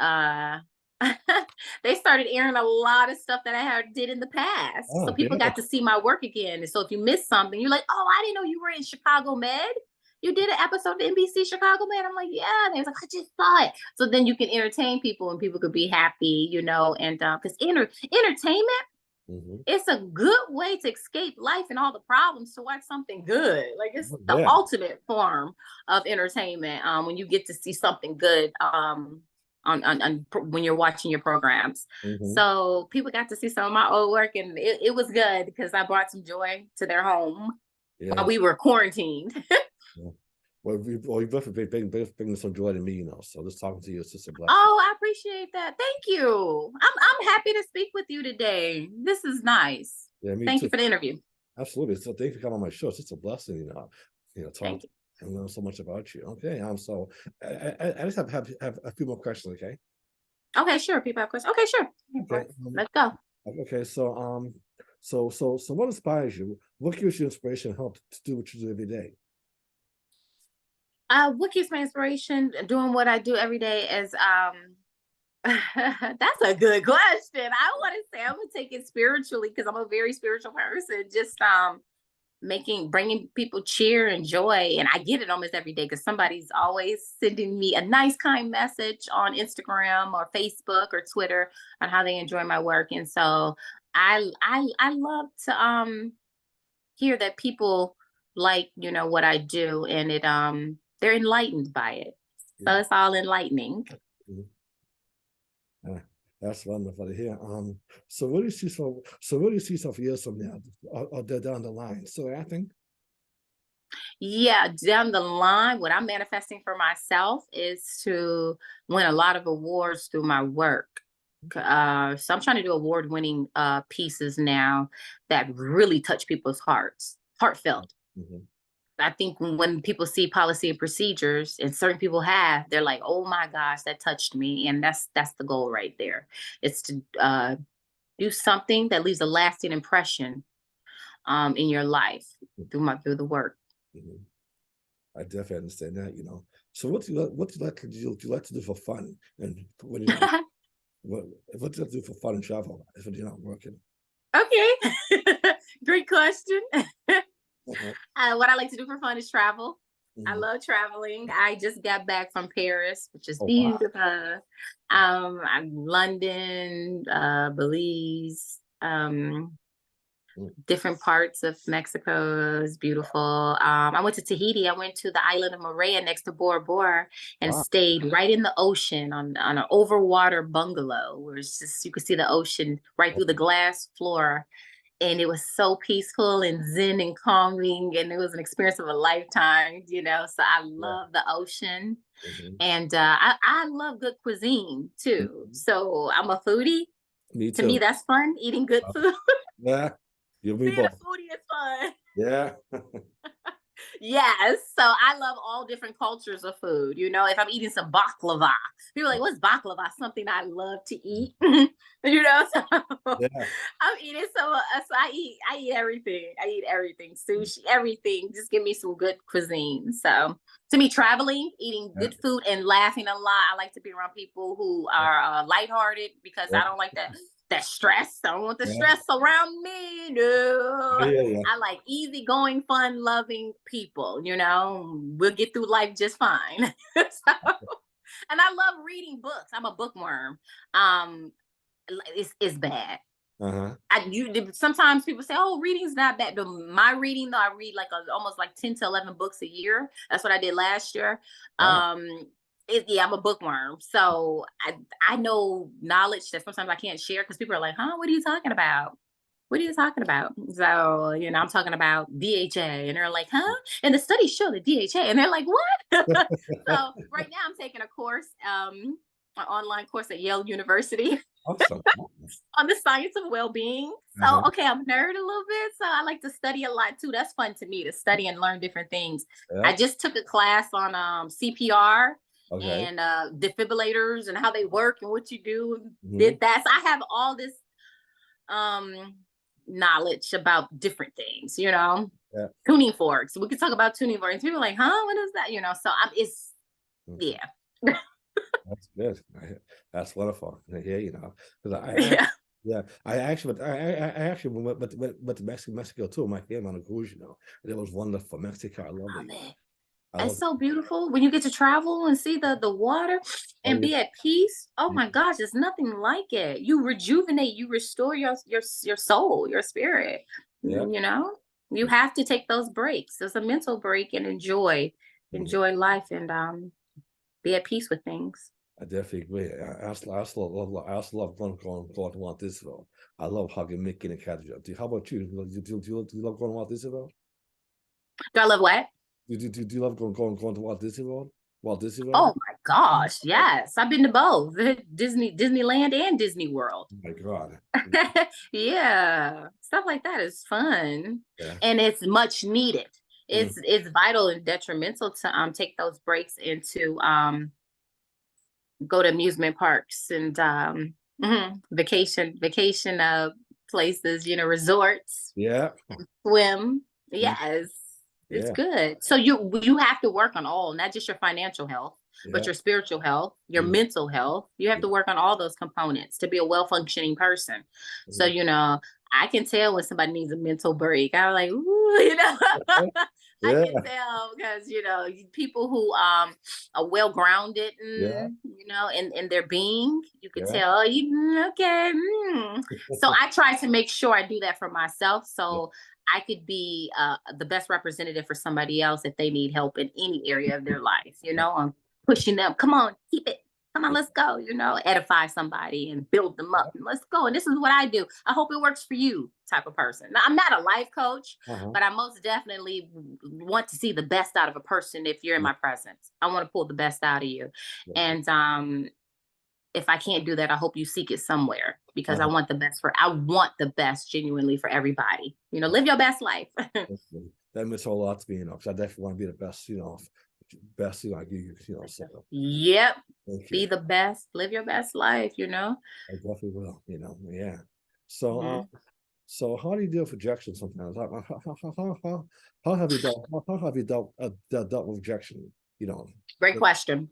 [SPEAKER 2] they started airing a lot of stuff that I had did in the past. So
[SPEAKER 1] Oh,
[SPEAKER 2] people
[SPEAKER 1] yeah.
[SPEAKER 2] got to see my work again. And so if you missed something, you're like, oh, I didn't know you were in Chicago Med. You did an episode of NBC Chicago Med. I'm like, yeah. And they was like, I just saw it. So then you can entertain people and people could be happy, and because entertainment,
[SPEAKER 1] Hmm.
[SPEAKER 2] it's a good way to escape life and all the problems, to watch something good. Like, it's the
[SPEAKER 1] Yeah.
[SPEAKER 2] ultimate form of entertainment, when you get to see something good when you're watching your programs.
[SPEAKER 1] Hmm.
[SPEAKER 2] So people got to see some of my old work, and it was good because I brought some joy to their home while
[SPEAKER 1] Yes.
[SPEAKER 2] we were quarantined.
[SPEAKER 1] Yeah. Well, you both have been some joy to me, So just talking to you is just a blessing.
[SPEAKER 2] Oh, I appreciate that. Thank you. I'm happy to speak with you today. This is nice.
[SPEAKER 1] Yeah, me
[SPEAKER 2] Thank
[SPEAKER 1] too.
[SPEAKER 2] you for the interview.
[SPEAKER 1] Absolutely. So thank you for coming on my show. It's just a blessing, talk
[SPEAKER 2] Thank you.
[SPEAKER 1] and learn so much about you. Okay. So I just have a few more questions. Okay.
[SPEAKER 2] Okay, sure. People have questions. Okay, sure.
[SPEAKER 1] Okay.
[SPEAKER 2] Let's go.
[SPEAKER 1] Okay. So what inspires you? What gives you inspiration and help to do what you do every day?
[SPEAKER 2] What keeps my inspiration doing what I do every day is that's a good question. I want to say I'm gonna take it spiritually because I'm a very spiritual person. Just bringing people cheer and joy, and I get it almost every day because somebody's always sending me a nice, kind message on Instagram or Facebook or Twitter on how they enjoy my work, and so I love to hear that people like what I do, and they're enlightened by it.
[SPEAKER 1] Yeah.
[SPEAKER 2] So it's all enlightening.
[SPEAKER 1] Mhm. That's wonderful to hear. So what do you see? So what do you see some years from now, or down the line? So I think.
[SPEAKER 2] Yeah, down the line, what I'm manifesting for myself is to win a lot of awards through my work. So I'm trying to do award-winning pieces now that really touch people's hearts, heartfelt.
[SPEAKER 1] Mhm.
[SPEAKER 2] I think when people see policy and procedures, and certain people have, they're like, "Oh my gosh, that touched me," and that's the goal right there. It's to do something that leaves a lasting impression in your life through the work.
[SPEAKER 1] Mhm. I definitely understand that, you know. So what do you like to do for fun? And when you're not, what do you like to do for fun and travel if you're not working?
[SPEAKER 2] Okay. Great question.
[SPEAKER 1] Uh-huh.
[SPEAKER 2] What I like to do for fun is travel. I
[SPEAKER 1] Mhm.
[SPEAKER 2] love traveling. I just got back from Paris, which is
[SPEAKER 1] Oh wow.
[SPEAKER 2] beautiful. I'm London, Belize,
[SPEAKER 1] Mm.
[SPEAKER 2] different parts of Mexico is beautiful. I went to Tahiti. I went to the island of Moorea next to Bora Bora and
[SPEAKER 1] Wow.
[SPEAKER 2] stayed right in the ocean on an overwater bungalow where it's just you could see the ocean right through the glass floor. And it was so peaceful and zen and calming, and it was an experience of a lifetime, you know. So I
[SPEAKER 1] Yeah.
[SPEAKER 2] love the ocean,
[SPEAKER 1] Mhm.
[SPEAKER 2] and I love good cuisine too.
[SPEAKER 1] Mhm.
[SPEAKER 2] So I'm a foodie.
[SPEAKER 1] Me
[SPEAKER 2] To me,
[SPEAKER 1] too.
[SPEAKER 2] that's fun. Eating good
[SPEAKER 1] Uh,
[SPEAKER 2] food.
[SPEAKER 1] yeah. You me
[SPEAKER 2] Being a
[SPEAKER 1] both.
[SPEAKER 2] foodie is fun.
[SPEAKER 1] Yeah.
[SPEAKER 2] Yes. So I love all different cultures of food. You know, if I'm eating some baklava, people are like, what's baklava? Something I love to eat. You know, so
[SPEAKER 1] Yeah.
[SPEAKER 2] I'm eating so I eat everything. I eat everything. Sushi, everything. Just give me some good cuisine. So to me, traveling, eating
[SPEAKER 1] Yeah.
[SPEAKER 2] good food and laughing a lot. I like to be around people who are lighthearted because
[SPEAKER 1] Yeah.
[SPEAKER 2] I don't like that stress. I don't want the
[SPEAKER 1] Yeah.
[SPEAKER 2] stress around me. No.
[SPEAKER 1] Yeah. Yeah.
[SPEAKER 2] I like easygoing, fun loving people, you know. We'll get through life just fine. So, and I love reading books. I'm a bookworm. Um, it's bad.
[SPEAKER 1] Uh-huh.
[SPEAKER 2] Sometimes people say, "Oh, reading's not bad," but my reading though, I read like almost like 10 to 11 books a year. That's what I did last year.
[SPEAKER 1] Wow.
[SPEAKER 2] Yeah, I'm a bookworm, so I know knowledge that sometimes I can't share because people are like, "Huh, what are you talking about? What are you talking about?" So, you know, I'm talking about DHA, and they're like, "Huh?" And the studies show the DHA, and they're like, "What?" So, right now, I'm taking a course, an online course at Yale University
[SPEAKER 1] Awesome.
[SPEAKER 2] on the science of well-being. So,
[SPEAKER 1] Uh-huh.
[SPEAKER 2] okay, I'm a nerd a little bit, so I like to study a lot too. That's fun to me to study and learn different things. I
[SPEAKER 1] Yeah.
[SPEAKER 2] just took a class on CPR
[SPEAKER 1] Okay.
[SPEAKER 2] and defibrillators and how they work and what you do.
[SPEAKER 1] Mhm.
[SPEAKER 2] Did that. So I have all this um knowledge about different things, you know.
[SPEAKER 1] Yeah.
[SPEAKER 2] Tuning forks. We could talk about tuning forks. People are like, huh? What is that? You know, so it's
[SPEAKER 1] Mhm.
[SPEAKER 2] yeah.
[SPEAKER 1] That's good. That's wonderful. Yeah, you know, because
[SPEAKER 2] Yeah.
[SPEAKER 1] yeah, I actually went to Mexico too. My family on a cruise, you know, and it was wonderful. Mexico, I love it.
[SPEAKER 2] Love it.
[SPEAKER 1] I
[SPEAKER 2] It's
[SPEAKER 1] love
[SPEAKER 2] so beautiful when you get to travel and see the water
[SPEAKER 1] Oh
[SPEAKER 2] and
[SPEAKER 1] yeah,
[SPEAKER 2] be at peace. Oh
[SPEAKER 1] yeah,
[SPEAKER 2] my gosh, there's nothing like it. You rejuvenate, you restore your soul, your spirit.
[SPEAKER 1] yeah.
[SPEAKER 2] You know, you have to take those breaks. There's a mental break and
[SPEAKER 1] Mhm.
[SPEAKER 2] enjoy life and be at peace with things.
[SPEAKER 1] I definitely agree. I also love going to Walt Disney World. I love hugging Mickey and Cathy. How about you? Do you love going to Walt Disney World?
[SPEAKER 2] Do I love what?
[SPEAKER 1] Do you love going to Walt Disney World? Walt Disney World?
[SPEAKER 2] Oh my gosh, yes. I've been to both Disneyland and Disney World.
[SPEAKER 1] Oh my God.
[SPEAKER 2] Yeah, stuff like that is fun
[SPEAKER 1] Yeah.
[SPEAKER 2] and it's much needed.
[SPEAKER 1] Mm.
[SPEAKER 2] It's vital and detrimental to take those breaks and to go to amusement parks and vacation places, you know, resorts,
[SPEAKER 1] Yeah.
[SPEAKER 2] swim.
[SPEAKER 1] Mm.
[SPEAKER 2] Yes, it's
[SPEAKER 1] Yeah.
[SPEAKER 2] good. So you have to work on all, not just your financial health, but
[SPEAKER 1] Yeah.
[SPEAKER 2] your spiritual health, your
[SPEAKER 1] Mm.
[SPEAKER 2] mental health. You have
[SPEAKER 1] Yeah.
[SPEAKER 2] to work on all those components to be a well functioning person. So
[SPEAKER 1] Mhm.
[SPEAKER 2] you know, I can tell when somebody needs a mental break. I'm like, ooh, you know, I
[SPEAKER 1] Yeah.
[SPEAKER 2] can tell because you know people who are well grounded,
[SPEAKER 1] Yeah.
[SPEAKER 2] you know, in their being, you could
[SPEAKER 1] Yeah.
[SPEAKER 2] tell. Okay. So I try to make sure I do that for myself.
[SPEAKER 1] Yeah.
[SPEAKER 2] So I could be the best representative for somebody else if they need help in any area of their life. You know, I'm pushing them. Come on, keep it. Come on, let's go. You know, edify somebody and build them up. And let's go. And this is what I do. I hope it works for you, type of person. Now, I'm not a life coach,
[SPEAKER 1] Uh-huh.
[SPEAKER 2] but I most definitely want to see the best out of a person if you're in
[SPEAKER 1] Yeah.
[SPEAKER 2] my presence. I want to pull the best out of you.
[SPEAKER 1] Yeah.
[SPEAKER 2] And if I can't do that, I hope you seek it somewhere because
[SPEAKER 1] Uh-huh.
[SPEAKER 2] I want the best genuinely for everybody. You know, live your best life.
[SPEAKER 1] Definitely. That means a whole lot to me, you know, because I definitely want to be the best, you know, best, you know, you know, so
[SPEAKER 2] Yep.
[SPEAKER 1] thank you.
[SPEAKER 2] Be the best, live your best life, you know.
[SPEAKER 1] I definitely will, you know, yeah. So,
[SPEAKER 2] Mhm.
[SPEAKER 1] So how do you deal with rejection sometimes? How have you dealt with rejection? You know,
[SPEAKER 2] Great question.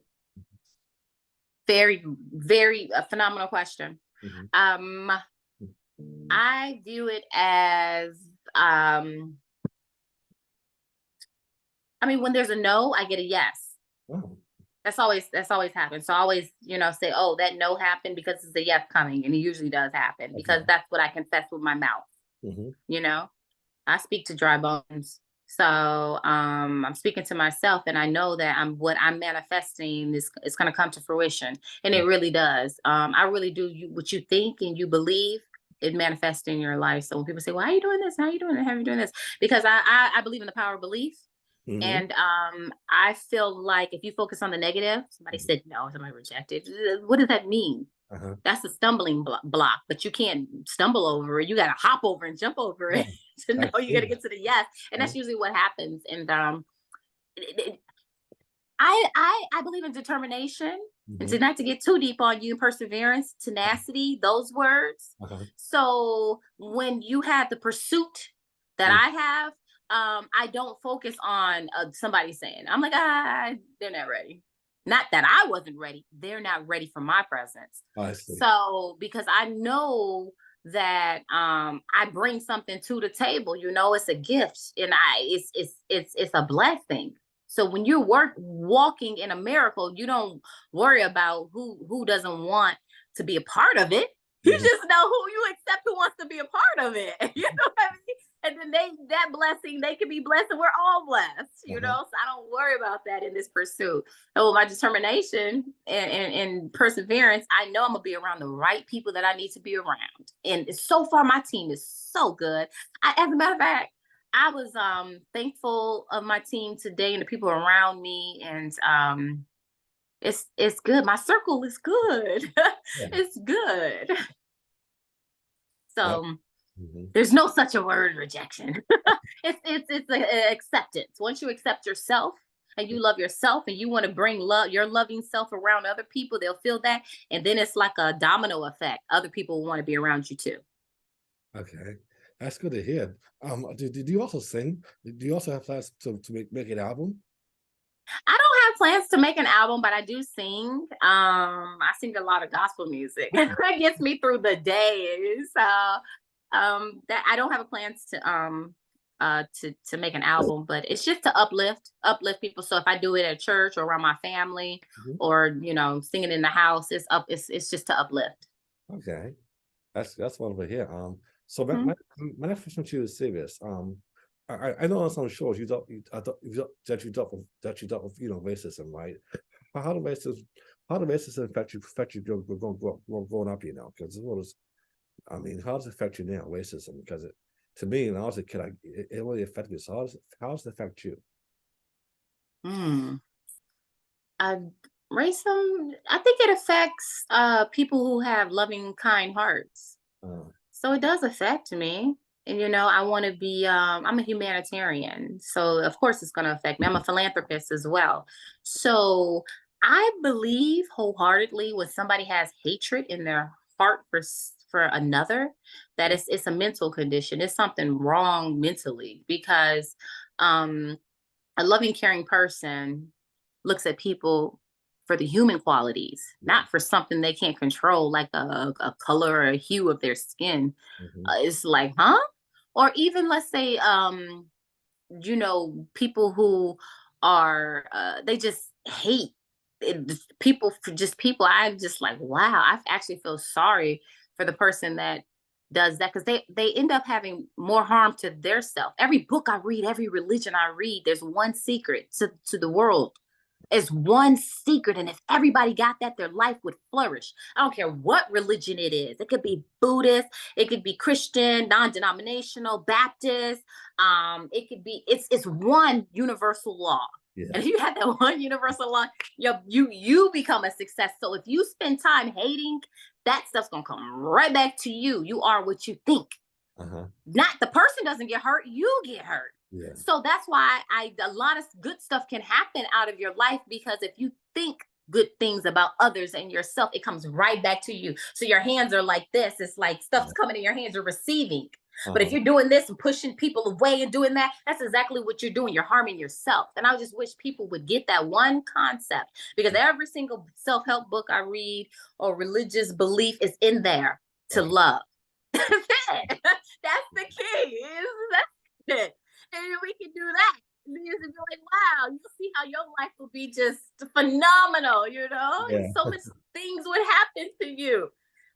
[SPEAKER 2] Very, very phenomenal question.
[SPEAKER 1] Mhm.
[SPEAKER 2] I view it as, I mean, when there's a no, I get a yes.
[SPEAKER 1] Oh,
[SPEAKER 2] That's always happened. So I always, say, oh, that no happened because it's a yes coming. And it usually does happen because
[SPEAKER 1] okay.
[SPEAKER 2] that's what I confess with my mouth.
[SPEAKER 1] Mhm.
[SPEAKER 2] You know, I speak to dry bones. So I'm speaking to myself, and I know that what I'm manifesting is going to come to fruition, and it really does. I really do. What you think and you believe, it manifests in your life. So when people say, "Why are you doing this? How are you doing it? How are you doing this?" Because I believe in the power of belief.
[SPEAKER 1] Mhm.
[SPEAKER 2] And I feel like if you focus on the negative, somebody said no, somebody rejected. What does that mean?
[SPEAKER 1] Uh-huh.
[SPEAKER 2] That's a stumbling block, but you can't stumble over it. You got to hop over and jump over it
[SPEAKER 1] Oh,
[SPEAKER 2] to
[SPEAKER 1] I
[SPEAKER 2] know you got to
[SPEAKER 1] see.
[SPEAKER 2] get to the yes. And
[SPEAKER 1] Mhm.
[SPEAKER 2] that's usually what happens. And I believe in determination, and
[SPEAKER 1] Mhm.
[SPEAKER 2] to not to get too deep on you, perseverance, tenacity, those words.
[SPEAKER 1] Uh-huh.
[SPEAKER 2] So when you have the pursuit that
[SPEAKER 1] Mm.
[SPEAKER 2] I have, I don't focus on somebody saying, I'm like, they're not ready. Not that I wasn't ready. They're not ready for my presence.
[SPEAKER 1] I see.
[SPEAKER 2] So because I know that I bring something to the table, it's a gift, and it's a blessing. So when you're walking in a miracle, you don't worry about who doesn't want to be a part of it. You
[SPEAKER 1] Mhm.
[SPEAKER 2] just know who you accept who wants to be a part of it. You know what I mean? And then that blessing, they can be blessed, and we're all blessed.
[SPEAKER 1] Uh-huh.
[SPEAKER 2] So I don't worry about that in this pursuit. So with my determination and perseverance, I know I'm gonna be around the right people that I need to be around. And so far, my team is so good. As a matter of fact, I was thankful of my team today and the people around me, and it's good. My circle is good.
[SPEAKER 1] Yeah.
[SPEAKER 2] It's good.
[SPEAKER 1] That,
[SPEAKER 2] So
[SPEAKER 1] mhm.
[SPEAKER 2] there's no such a word rejection. It's a acceptance. Once you accept yourself and you love yourself and you want to bring your loving self around other people, they'll feel that, and then it's like a domino effect. Other people will want to be around you too.
[SPEAKER 1] Okay. That's good to hear. Do you also sing? Do you also have plans to make an album?
[SPEAKER 2] I don't have plans to make an album, but I do sing. I sing a lot of gospel music. That gets me through the day. So that I don't have a plans to make an album, but it's just to uplift people. So if I do it at church or around my family,
[SPEAKER 1] Mhm.
[SPEAKER 2] or singing in the house, it's just to uplift.
[SPEAKER 1] Okay. That's wonderful here. So
[SPEAKER 2] Mhm.
[SPEAKER 1] my next question to you is serious. I know on some shows that you dealt with racism, right? How do racism affect you growing up? Because what is I mean, how does it affect you now, racism? Because to me, when I was a kid, it really affected me. So how does it affect you?
[SPEAKER 2] Mm. Uh, Racism, I think it affects people who have loving, kind hearts.
[SPEAKER 1] Uh,
[SPEAKER 2] So it does affect me. And I want to be I'm a humanitarian. So of course it's going to affect me. I'm a philanthropist as well. So I believe wholeheartedly when somebody has hatred in their heart for another, that it's a mental condition. It's something wrong mentally, because um a loving, caring person looks at people for the human qualities,
[SPEAKER 1] yeah.
[SPEAKER 2] not for something they can't control, like a color or a hue of their skin.
[SPEAKER 1] Mhm.
[SPEAKER 2] It's like, huh? Or even, let's say, people who are, they just hate people for just people. I'm just like, wow, I actually feel sorry for the person that does that, because they end up having more harm to their self. Every book I read, every religion I read, there's one secret to the world. It's one secret, and if everybody got that, their life would flourish. I don't care what religion it is. It could be Buddhist, it could be Christian, non-denominational, Baptist. It's one universal law.
[SPEAKER 1] Yeah.
[SPEAKER 2] And if you have that one universal law, you become a success. So if you spend time hating, that stuff's gonna come right back to you. You are what you think.
[SPEAKER 1] Uh-huh.
[SPEAKER 2] Not the person doesn't get hurt, you get hurt.
[SPEAKER 1] Yeah.
[SPEAKER 2] So that's why a lot of good stuff can happen out of your life, because if you think good things about others and yourself, it comes right back to you. So your hands are like this. It's like stuff's coming in your hands, you're receiving. But if you're doing this and pushing people away and doing that, that's exactly what you're doing. You're harming yourself. And I just wish people would get that one concept, because every single self-help book I read or religious belief is in there to love. That's it. That's the key. That's it. And we can do that. And you're like, wow, you'll see how your life will be just phenomenal, you know?
[SPEAKER 1] Yeah.
[SPEAKER 2] And so much things would happen to you.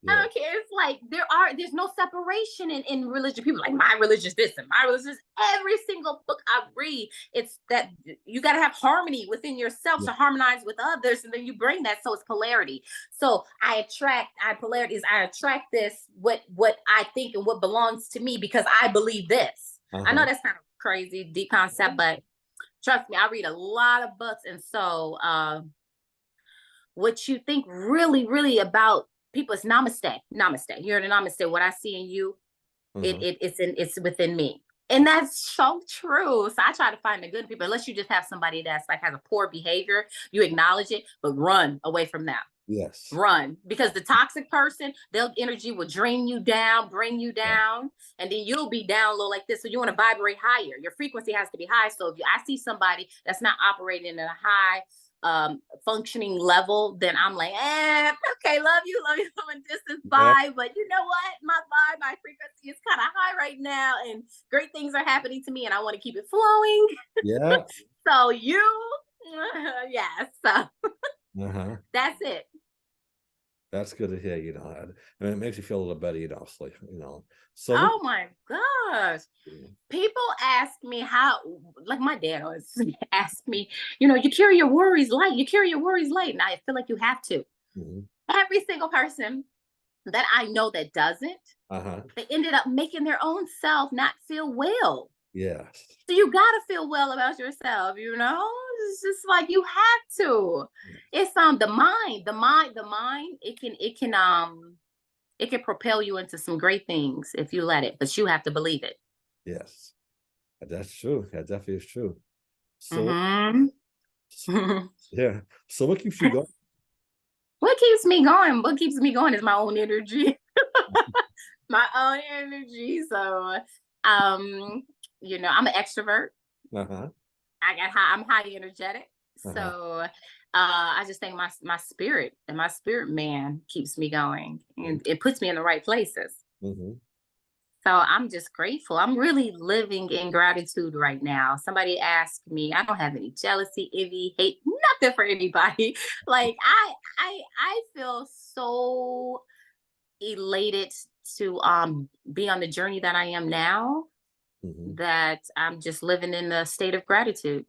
[SPEAKER 2] I don't care. It's like there's no separation in religion. People are like, my religion is this and my religion is every single book I read. It's that you got to have harmony within yourself to harmonize with others, and then you bring that. So it's polarity. So I attract this what I think and what belongs to me because I believe this. I know that's kind of crazy, deep concept, but trust me, I read a lot of books, and so what you think really, really about people is namaste. You're in a namaste. What I see in you, it's within me. And that's so true. So I try to find the good in people, unless you just have somebody that's like has a poor behavior, you acknowledge it, but run away from them.
[SPEAKER 1] Yes.
[SPEAKER 2] Run, because the toxic person, their energy will drain you down, bring you down, and then you'll be down low like this. So you want to vibrate higher. Your frequency has to be high. So if I see somebody that's not operating at a high functioning level, then I'm like, okay, love you from a distance, bye. But you know what? My frequency is kind of high right now, and great things are happening to me, and I want to keep it flowing.
[SPEAKER 1] Yeah.
[SPEAKER 2] So so that's it.
[SPEAKER 1] That's good to hear, you know. I mean, it makes you feel a little better, you know. So, you know. So
[SPEAKER 2] oh my gosh. People ask me how, like my dad always asked me, you know, you carry your worries light. You carry your worries light. And I feel like you have to. Every single person that I know that doesn't, they ended up making their own self not feel well.
[SPEAKER 1] Yes.
[SPEAKER 2] So you gotta feel well about yourself, you know? It's just like you have to. It's the mind, it can propel you into some great things if you let it, but you have to believe it.
[SPEAKER 1] Yes. That's true. That definitely is true. So yeah. So what keeps you going?
[SPEAKER 2] What keeps me going? What keeps me going is my own energy. My own energy. So you know, I'm an extrovert. I'm highly energetic. So I just think my spirit and my spirit man keeps me going, and it puts me in the right places. So I'm just grateful. I'm really living in gratitude right now. Somebody asked me, I don't have any jealousy, envy, hate, nothing for anybody. Like I feel so elated to be on the journey that I am now, that I'm just living in a state of gratitude.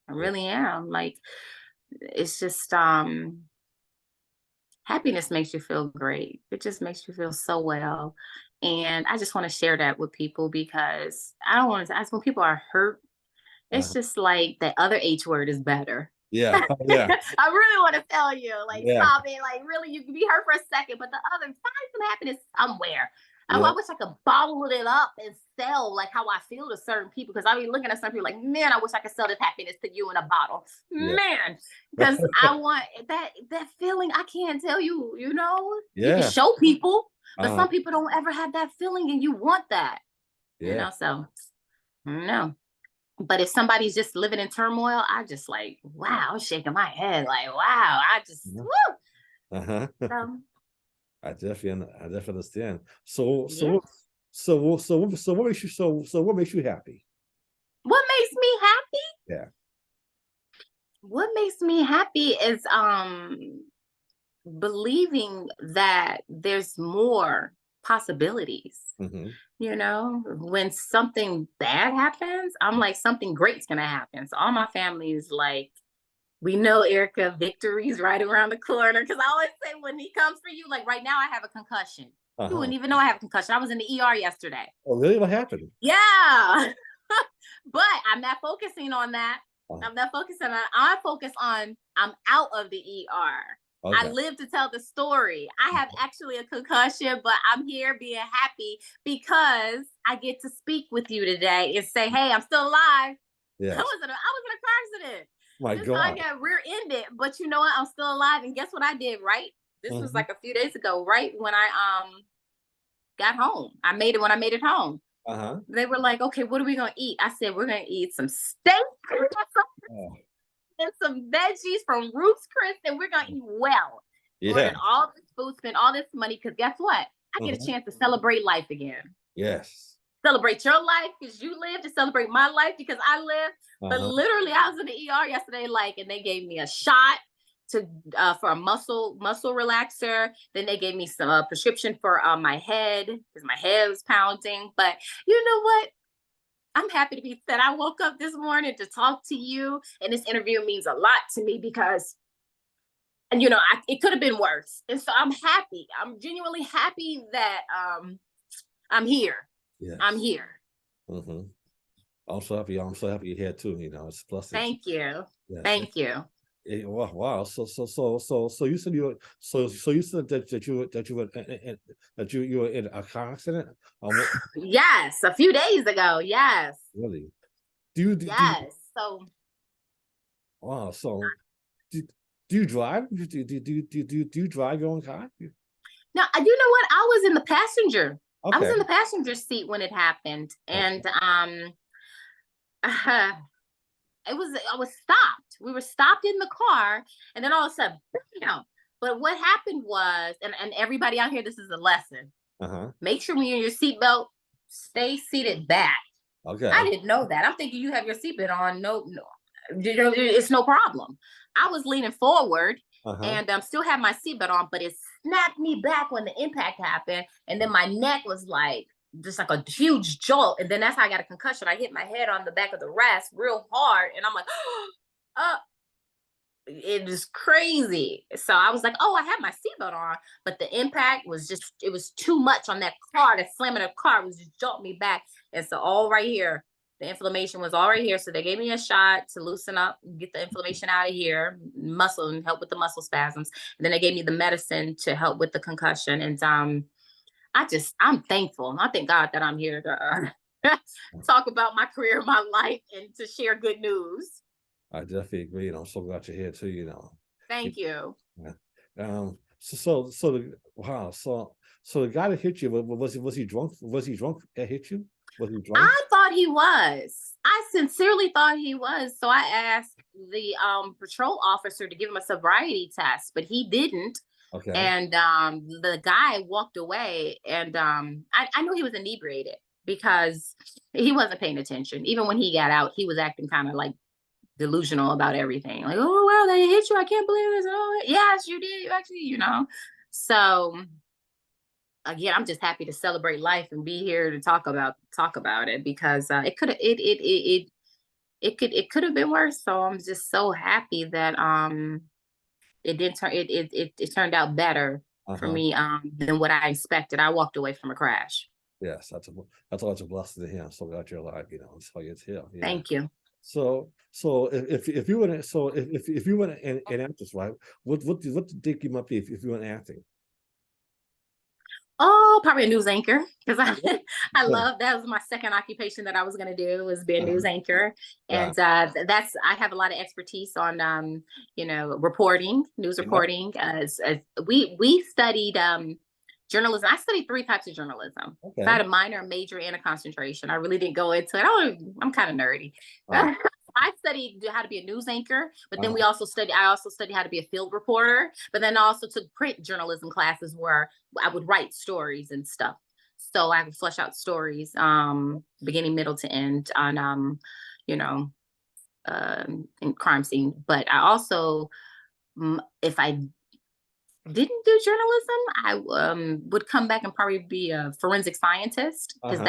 [SPEAKER 2] I really am. Like, it's just happiness makes you feel great. It just makes you feel so well. And I just want to share that with people, because I don't want to ask, when people are hurt, it's just like that other H word is better.
[SPEAKER 1] Yeah. Yeah.
[SPEAKER 2] I really want to tell you, like, stop it. Like, really, you can be hurt for a second, but the other, find some happiness somewhere. I wish I could bottle it up and sell like how I feel to certain people, because I be looking at some people like, man, I wish I could sell this happiness to you in a bottle, man, because I want that feeling. I can't tell you, you know, you can show people, but some people don't ever have that feeling, and you want that, you know. So no. But if somebody's just living in turmoil, I just like, wow, I'm shaking my head like, wow, I just woo.
[SPEAKER 1] I definitely understand. So what makes you happy?
[SPEAKER 2] What makes me happy?
[SPEAKER 1] Yeah.
[SPEAKER 2] What makes me happy is believing that there's more possibilities. You know, when something bad happens, I'm like, something great's gonna happen. So all my family is like, we know, Erica, victory's right around the corner. Because I always say, when he comes for you, like right now, I have a concussion. You wouldn't even know I have a concussion. I was in the ER yesterday.
[SPEAKER 1] Oh, really? What happened?
[SPEAKER 2] Yeah. But I'm not focusing on that. I'm not focusing on that. I focus on, I'm out of the ER. I live to tell the story. I have actually a concussion, but I'm here being happy because I get to speak with you today and say, hey, I'm still alive. I was in a car accident.
[SPEAKER 1] My God.
[SPEAKER 2] I got rear-ended, but you know what? I'm still alive. And guess what I did, right? This was like a few days ago, right when I got home. I made it when I made it home. They were like, okay, what are we gonna eat? I said, we're gonna eat some steak
[SPEAKER 1] Oh,
[SPEAKER 2] and some veggies from Ruth's Chris, and we're gonna eat well.
[SPEAKER 1] yeah.
[SPEAKER 2] Ordered all this food, spent all this money, because guess what? I get a chance to celebrate life again.
[SPEAKER 1] Yes.
[SPEAKER 2] Celebrate your life because you lived, to celebrate my life because I lived. But literally, I was in the ER yesterday, and they gave me a shot to for a muscle relaxer. Then they gave me some prescription for my head because my head was pounding. But you know what? I'm happy to be that I woke up this morning to talk to you, and this interview means a lot to me because, and it could have been worse, and so I'm happy. I'm genuinely happy that I'm here.
[SPEAKER 1] Yes.
[SPEAKER 2] I'm here.
[SPEAKER 1] I'm so happy you're here too. It's a blessing.
[SPEAKER 2] Thank you.
[SPEAKER 1] Yes.
[SPEAKER 2] Thank you.
[SPEAKER 1] Wow. So you said you said that you were in a car accident.
[SPEAKER 2] Yes, a few days ago. Yes.
[SPEAKER 1] Really?
[SPEAKER 2] Yes. So.
[SPEAKER 1] Wow. So do you drive? Do you drive your own car?
[SPEAKER 2] No, you know what? I was in the passenger.
[SPEAKER 1] Okay.
[SPEAKER 2] I was in the passenger seat when it happened, and I was stopped. We were stopped in the car, and then all of a sudden, But what happened was, and everybody out here, this is a lesson. Make sure when you're in your seatbelt, stay seated back.
[SPEAKER 1] Okay.
[SPEAKER 2] I didn't know that. I'm thinking you have your seatbelt on. No, it's no problem. I was leaning forward and still have my seatbelt on, but it snapped me back when the impact happened, and then my neck was just like a huge jolt, and then that's how I got a concussion. I hit my head on the back of the rest real hard, and I'm like, it was crazy. So I was like, oh, I have my seatbelt on, but the impact was it was too much on that car. The slamming the car was just jolt me back, and so all right here, the inflammation was all right here. So they gave me a shot to loosen up, get the inflammation out of here, muscle, and help with the muscle spasms. And then they gave me the medicine to help with the concussion, and I'm thankful. I thank God that I'm here to talk about my career, my life, and to share good news.
[SPEAKER 1] I definitely agree. I'm so glad you're here too.
[SPEAKER 2] Thank you.
[SPEAKER 1] Yeah. So the guy that hit you, was he drunk? Was he drunk that hit you? Was he drunk?
[SPEAKER 2] I thought he was. I sincerely thought he was. So I asked the patrol officer to give him a sobriety test, but he didn't.
[SPEAKER 1] Okay.
[SPEAKER 2] And the guy walked away, and I knew he was inebriated because he wasn't paying attention. Even when he got out, he was acting kind of like delusional about everything. Like, oh, well, they hit you. I can't believe this. Oh, yes, you did. You actually, So again, I'm just happy to celebrate life and be here to talk about it, because it could have been worse. So I'm just so happy that it didn't turn it turned out better for me than what I expected. I walked away from a crash.
[SPEAKER 1] Yes, that's always a blessing to hear. I'm so glad you're alive. So it's here. Yeah.
[SPEAKER 2] Thank you.
[SPEAKER 1] So if you were if you were an actress, right? What do you think you might be if you were acting?
[SPEAKER 2] Oh, probably a news anchor, because I love, that was my second occupation that I was going to do, was be a news anchor. And I have a lot of expertise on reporting, news reporting. We studied journalism. I studied 3 types of journalism.
[SPEAKER 1] Okay.
[SPEAKER 2] So I had a minor, a major, and a concentration. I really didn't go into it. I'm kind of nerdy. I studied how to be a news anchor, but then I also studied how to be a field reporter, but then I also took print journalism classes where I would write stories and stuff. So I would flesh out stories, beginning, middle to end on, in crime scene. But I also, if I didn't do journalism, I would come back and probably be a forensic scientist, because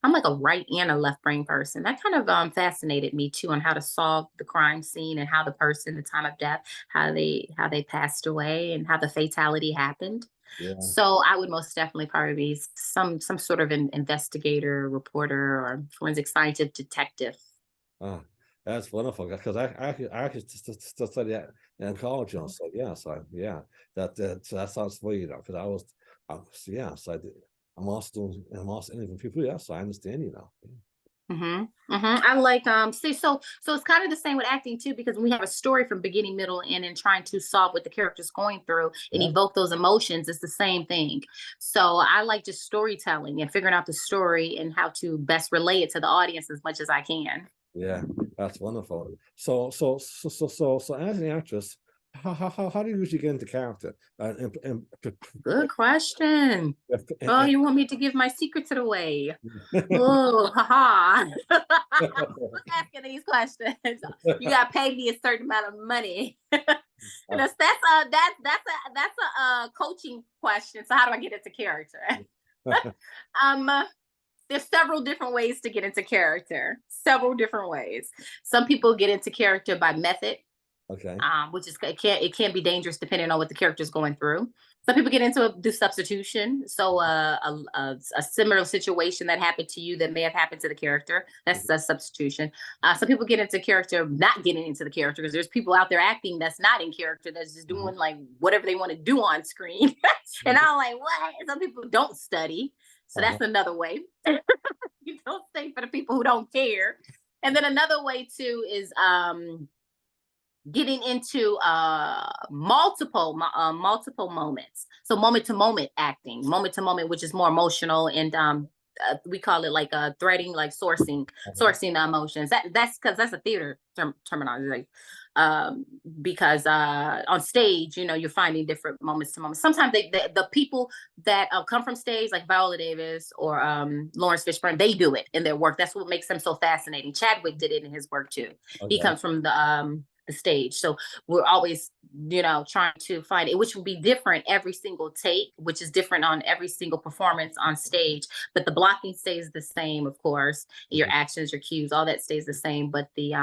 [SPEAKER 2] I'm like a right and a left brain person. That kind of fascinated me too, on how to solve the crime scene and how the person, the time of death, how they passed away, and how the fatality happened. Yeah. So I would most definitely probably be some sort of an investigator, reporter, or forensic scientist, detective.
[SPEAKER 1] That's wonderful, because I actually study that in college. So that sounds funny, because I'm also interviewing people. So I understand.
[SPEAKER 2] I like see so it's kind of the same with acting too, because we have a story from beginning, middle, and end, and trying to solve what the character's going through and
[SPEAKER 1] Yeah,
[SPEAKER 2] evoke those emotions. It's the same thing. So I like just storytelling and figuring out the story and how to best relay it to the audience as much as I can.
[SPEAKER 1] yeah, that's wonderful. So as an actress, how do you usually get into character?
[SPEAKER 2] Good question. Oh, you want me to give my secrets away? Oh, haha. Who's asking these questions? You got to pay me a certain amount of money. That's a coaching question. So how do I get into character? um, there's several different ways to get into character. Several different ways. Some people get into character by method,
[SPEAKER 1] Okay.
[SPEAKER 2] which is it can be dangerous depending on what the character is going through. Some people get into do substitution. So a similar situation that happened to you that may have happened to the character. That's a substitution. Some people get into character, not getting into the character, because there's people out there acting that's not in character, that's just doing like whatever they want to do on screen. And I'm like, what? Some people don't study. So
[SPEAKER 1] Uh-huh.
[SPEAKER 2] that's another way. You don't stay for the people who don't care. And then another way too is getting into multiple moments, so moment to moment acting, moment to moment, which is more emotional, and we call it like threading, like sourcing the emotions. That's because that's a theater terminology, like, because on stage, you're finding different moments to moments. Sometimes the people that come from stage, like Viola Davis or Lawrence Fishburne, they do it in their work. That's what makes them so fascinating. Chadwick did it in his work too. He
[SPEAKER 1] Okay.
[SPEAKER 2] comes from the stage. So we're always, trying to find it, which will be different every single take, which is different on every single performance on stage. But the blocking stays the same, of course. Your actions, your cues, all that stays the same. But the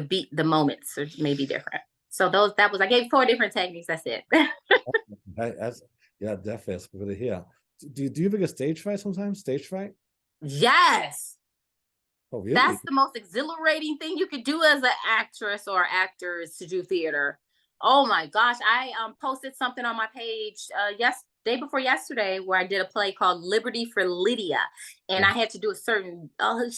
[SPEAKER 2] beat, the moments are maybe different. So I gave 4 different techniques. That's it.
[SPEAKER 1] That's yeah, definitely. It's good to hear. Do you ever get stage fright sometimes? Stage fright?
[SPEAKER 2] Yes.
[SPEAKER 1] Oh, really?
[SPEAKER 2] That's the most exhilarating thing you could do as an actress or actor, is to do theater. Oh my gosh. I posted something on my page day before yesterday, where I did a play called Liberty for Lydia. And
[SPEAKER 1] Yeah.
[SPEAKER 2] I had to do a certain a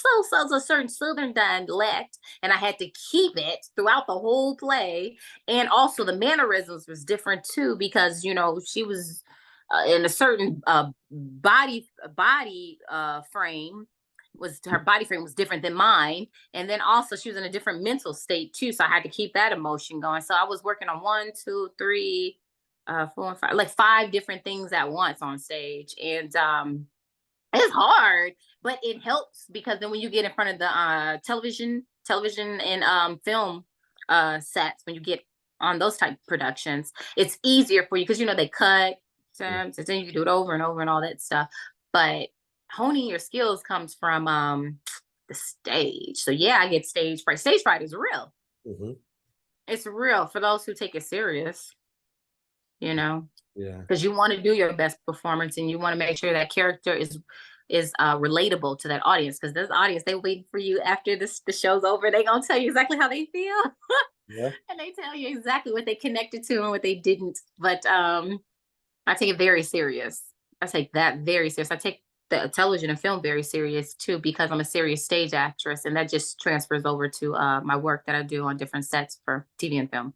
[SPEAKER 2] certain southern dialect, and I had to keep it throughout the whole play. And also the mannerisms was different too, because she was in a certain body frame, was her body frame was different than mine. And then also she was in a different mental state too. So I had to keep that emotion going. So I was working on 1, 2, 3, 4, and 5, like 5 different things at once on stage. And it's hard, but it helps, because then when you get in front of the television and film sets, when you get on those type of productions, it's easier for you, because they cut times, and then you can do it over and over and all that stuff. But honing your skills comes from the stage. So yeah, I get stage fright. Stage fright is real.
[SPEAKER 1] Mhm.
[SPEAKER 2] It's real for those who take it serious,
[SPEAKER 1] Yeah.
[SPEAKER 2] because you want to do your best performance, and you want to make sure that character is relatable to that audience, because this audience, they waiting for you after the show's over. They gonna tell you exactly how they feel.
[SPEAKER 1] Yeah.
[SPEAKER 2] And they tell you exactly what they connected to and what they didn't. But I take it very serious. I take that very serious. I take the television and film very serious too, because I'm a serious stage actress, and that just transfers over to my work that I do on different sets for TV and film.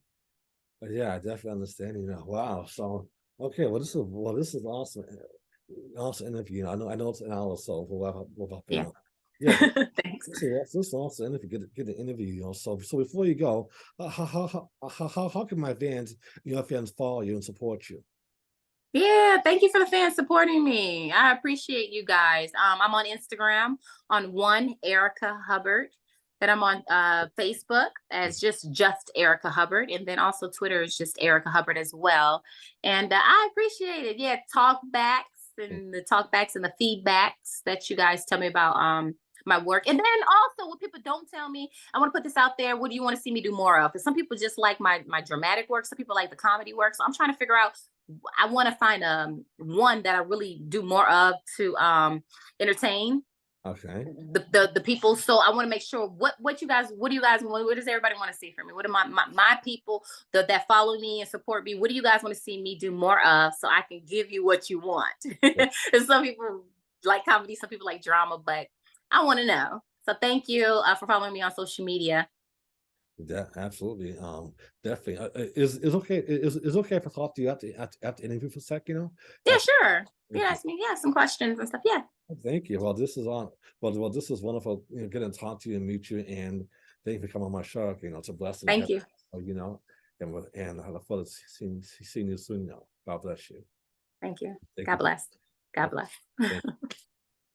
[SPEAKER 1] Yeah, I definitely understand you now. Wow. So okay, well this is awesome. Awesome interview. I know it's an hour or so. We'll
[SPEAKER 2] Yeah.
[SPEAKER 1] yeah, but
[SPEAKER 2] Thanks.
[SPEAKER 1] this is awesome interview. Get an interview. So before you go, how can my fans, your fans, follow you and support you?
[SPEAKER 2] Yeah, thank you for the fans supporting me. I appreciate you guys. I'm on Instagram on one Erica Hubbard. Then I'm on Facebook as just Erica Hubbard, and then also Twitter is just Erica Hubbard as well. And I appreciate it. Yeah, talkbacks and the feedbacks that you guys tell me about my work. And then also, what people don't tell me, I want to put this out there. What do you want to see me do more of? Because some people just like my dramatic work. Some people like the comedy work. So I'm trying to figure out, I want to find one that I really do more of, to entertain
[SPEAKER 1] Okay.
[SPEAKER 2] the people. So I want to make sure what do you guys want? What does everybody want to see from me? What do my people that follow me and support me, what do you guys want to see me do more of, so I can give you what you want?
[SPEAKER 1] Yeah.
[SPEAKER 2] And some people like comedy, some people like drama, but I want to know. So thank you for following me on social media.
[SPEAKER 1] Yeah, absolutely. Definitely. Is okay. Is okay if I talk to you after interview for a sec? You know.
[SPEAKER 2] Yeah,
[SPEAKER 1] Uh,
[SPEAKER 2] sure. You
[SPEAKER 1] okay.
[SPEAKER 2] ask me, yeah, some questions and stuff. Yeah.
[SPEAKER 1] Thank you. Well, this is on. Well, this is wonderful. You know, getting to talk to you and meet you, and thank you for coming on my show. You know, it's a blessing to
[SPEAKER 2] Thank
[SPEAKER 1] have.
[SPEAKER 2] you.
[SPEAKER 1] You know, and I look forward to seeing you soon. You know, God bless you.
[SPEAKER 2] Thank you.
[SPEAKER 1] Thank
[SPEAKER 2] God
[SPEAKER 1] you.
[SPEAKER 2] bless. God
[SPEAKER 1] Okay.
[SPEAKER 2] bless.
[SPEAKER 1] Thank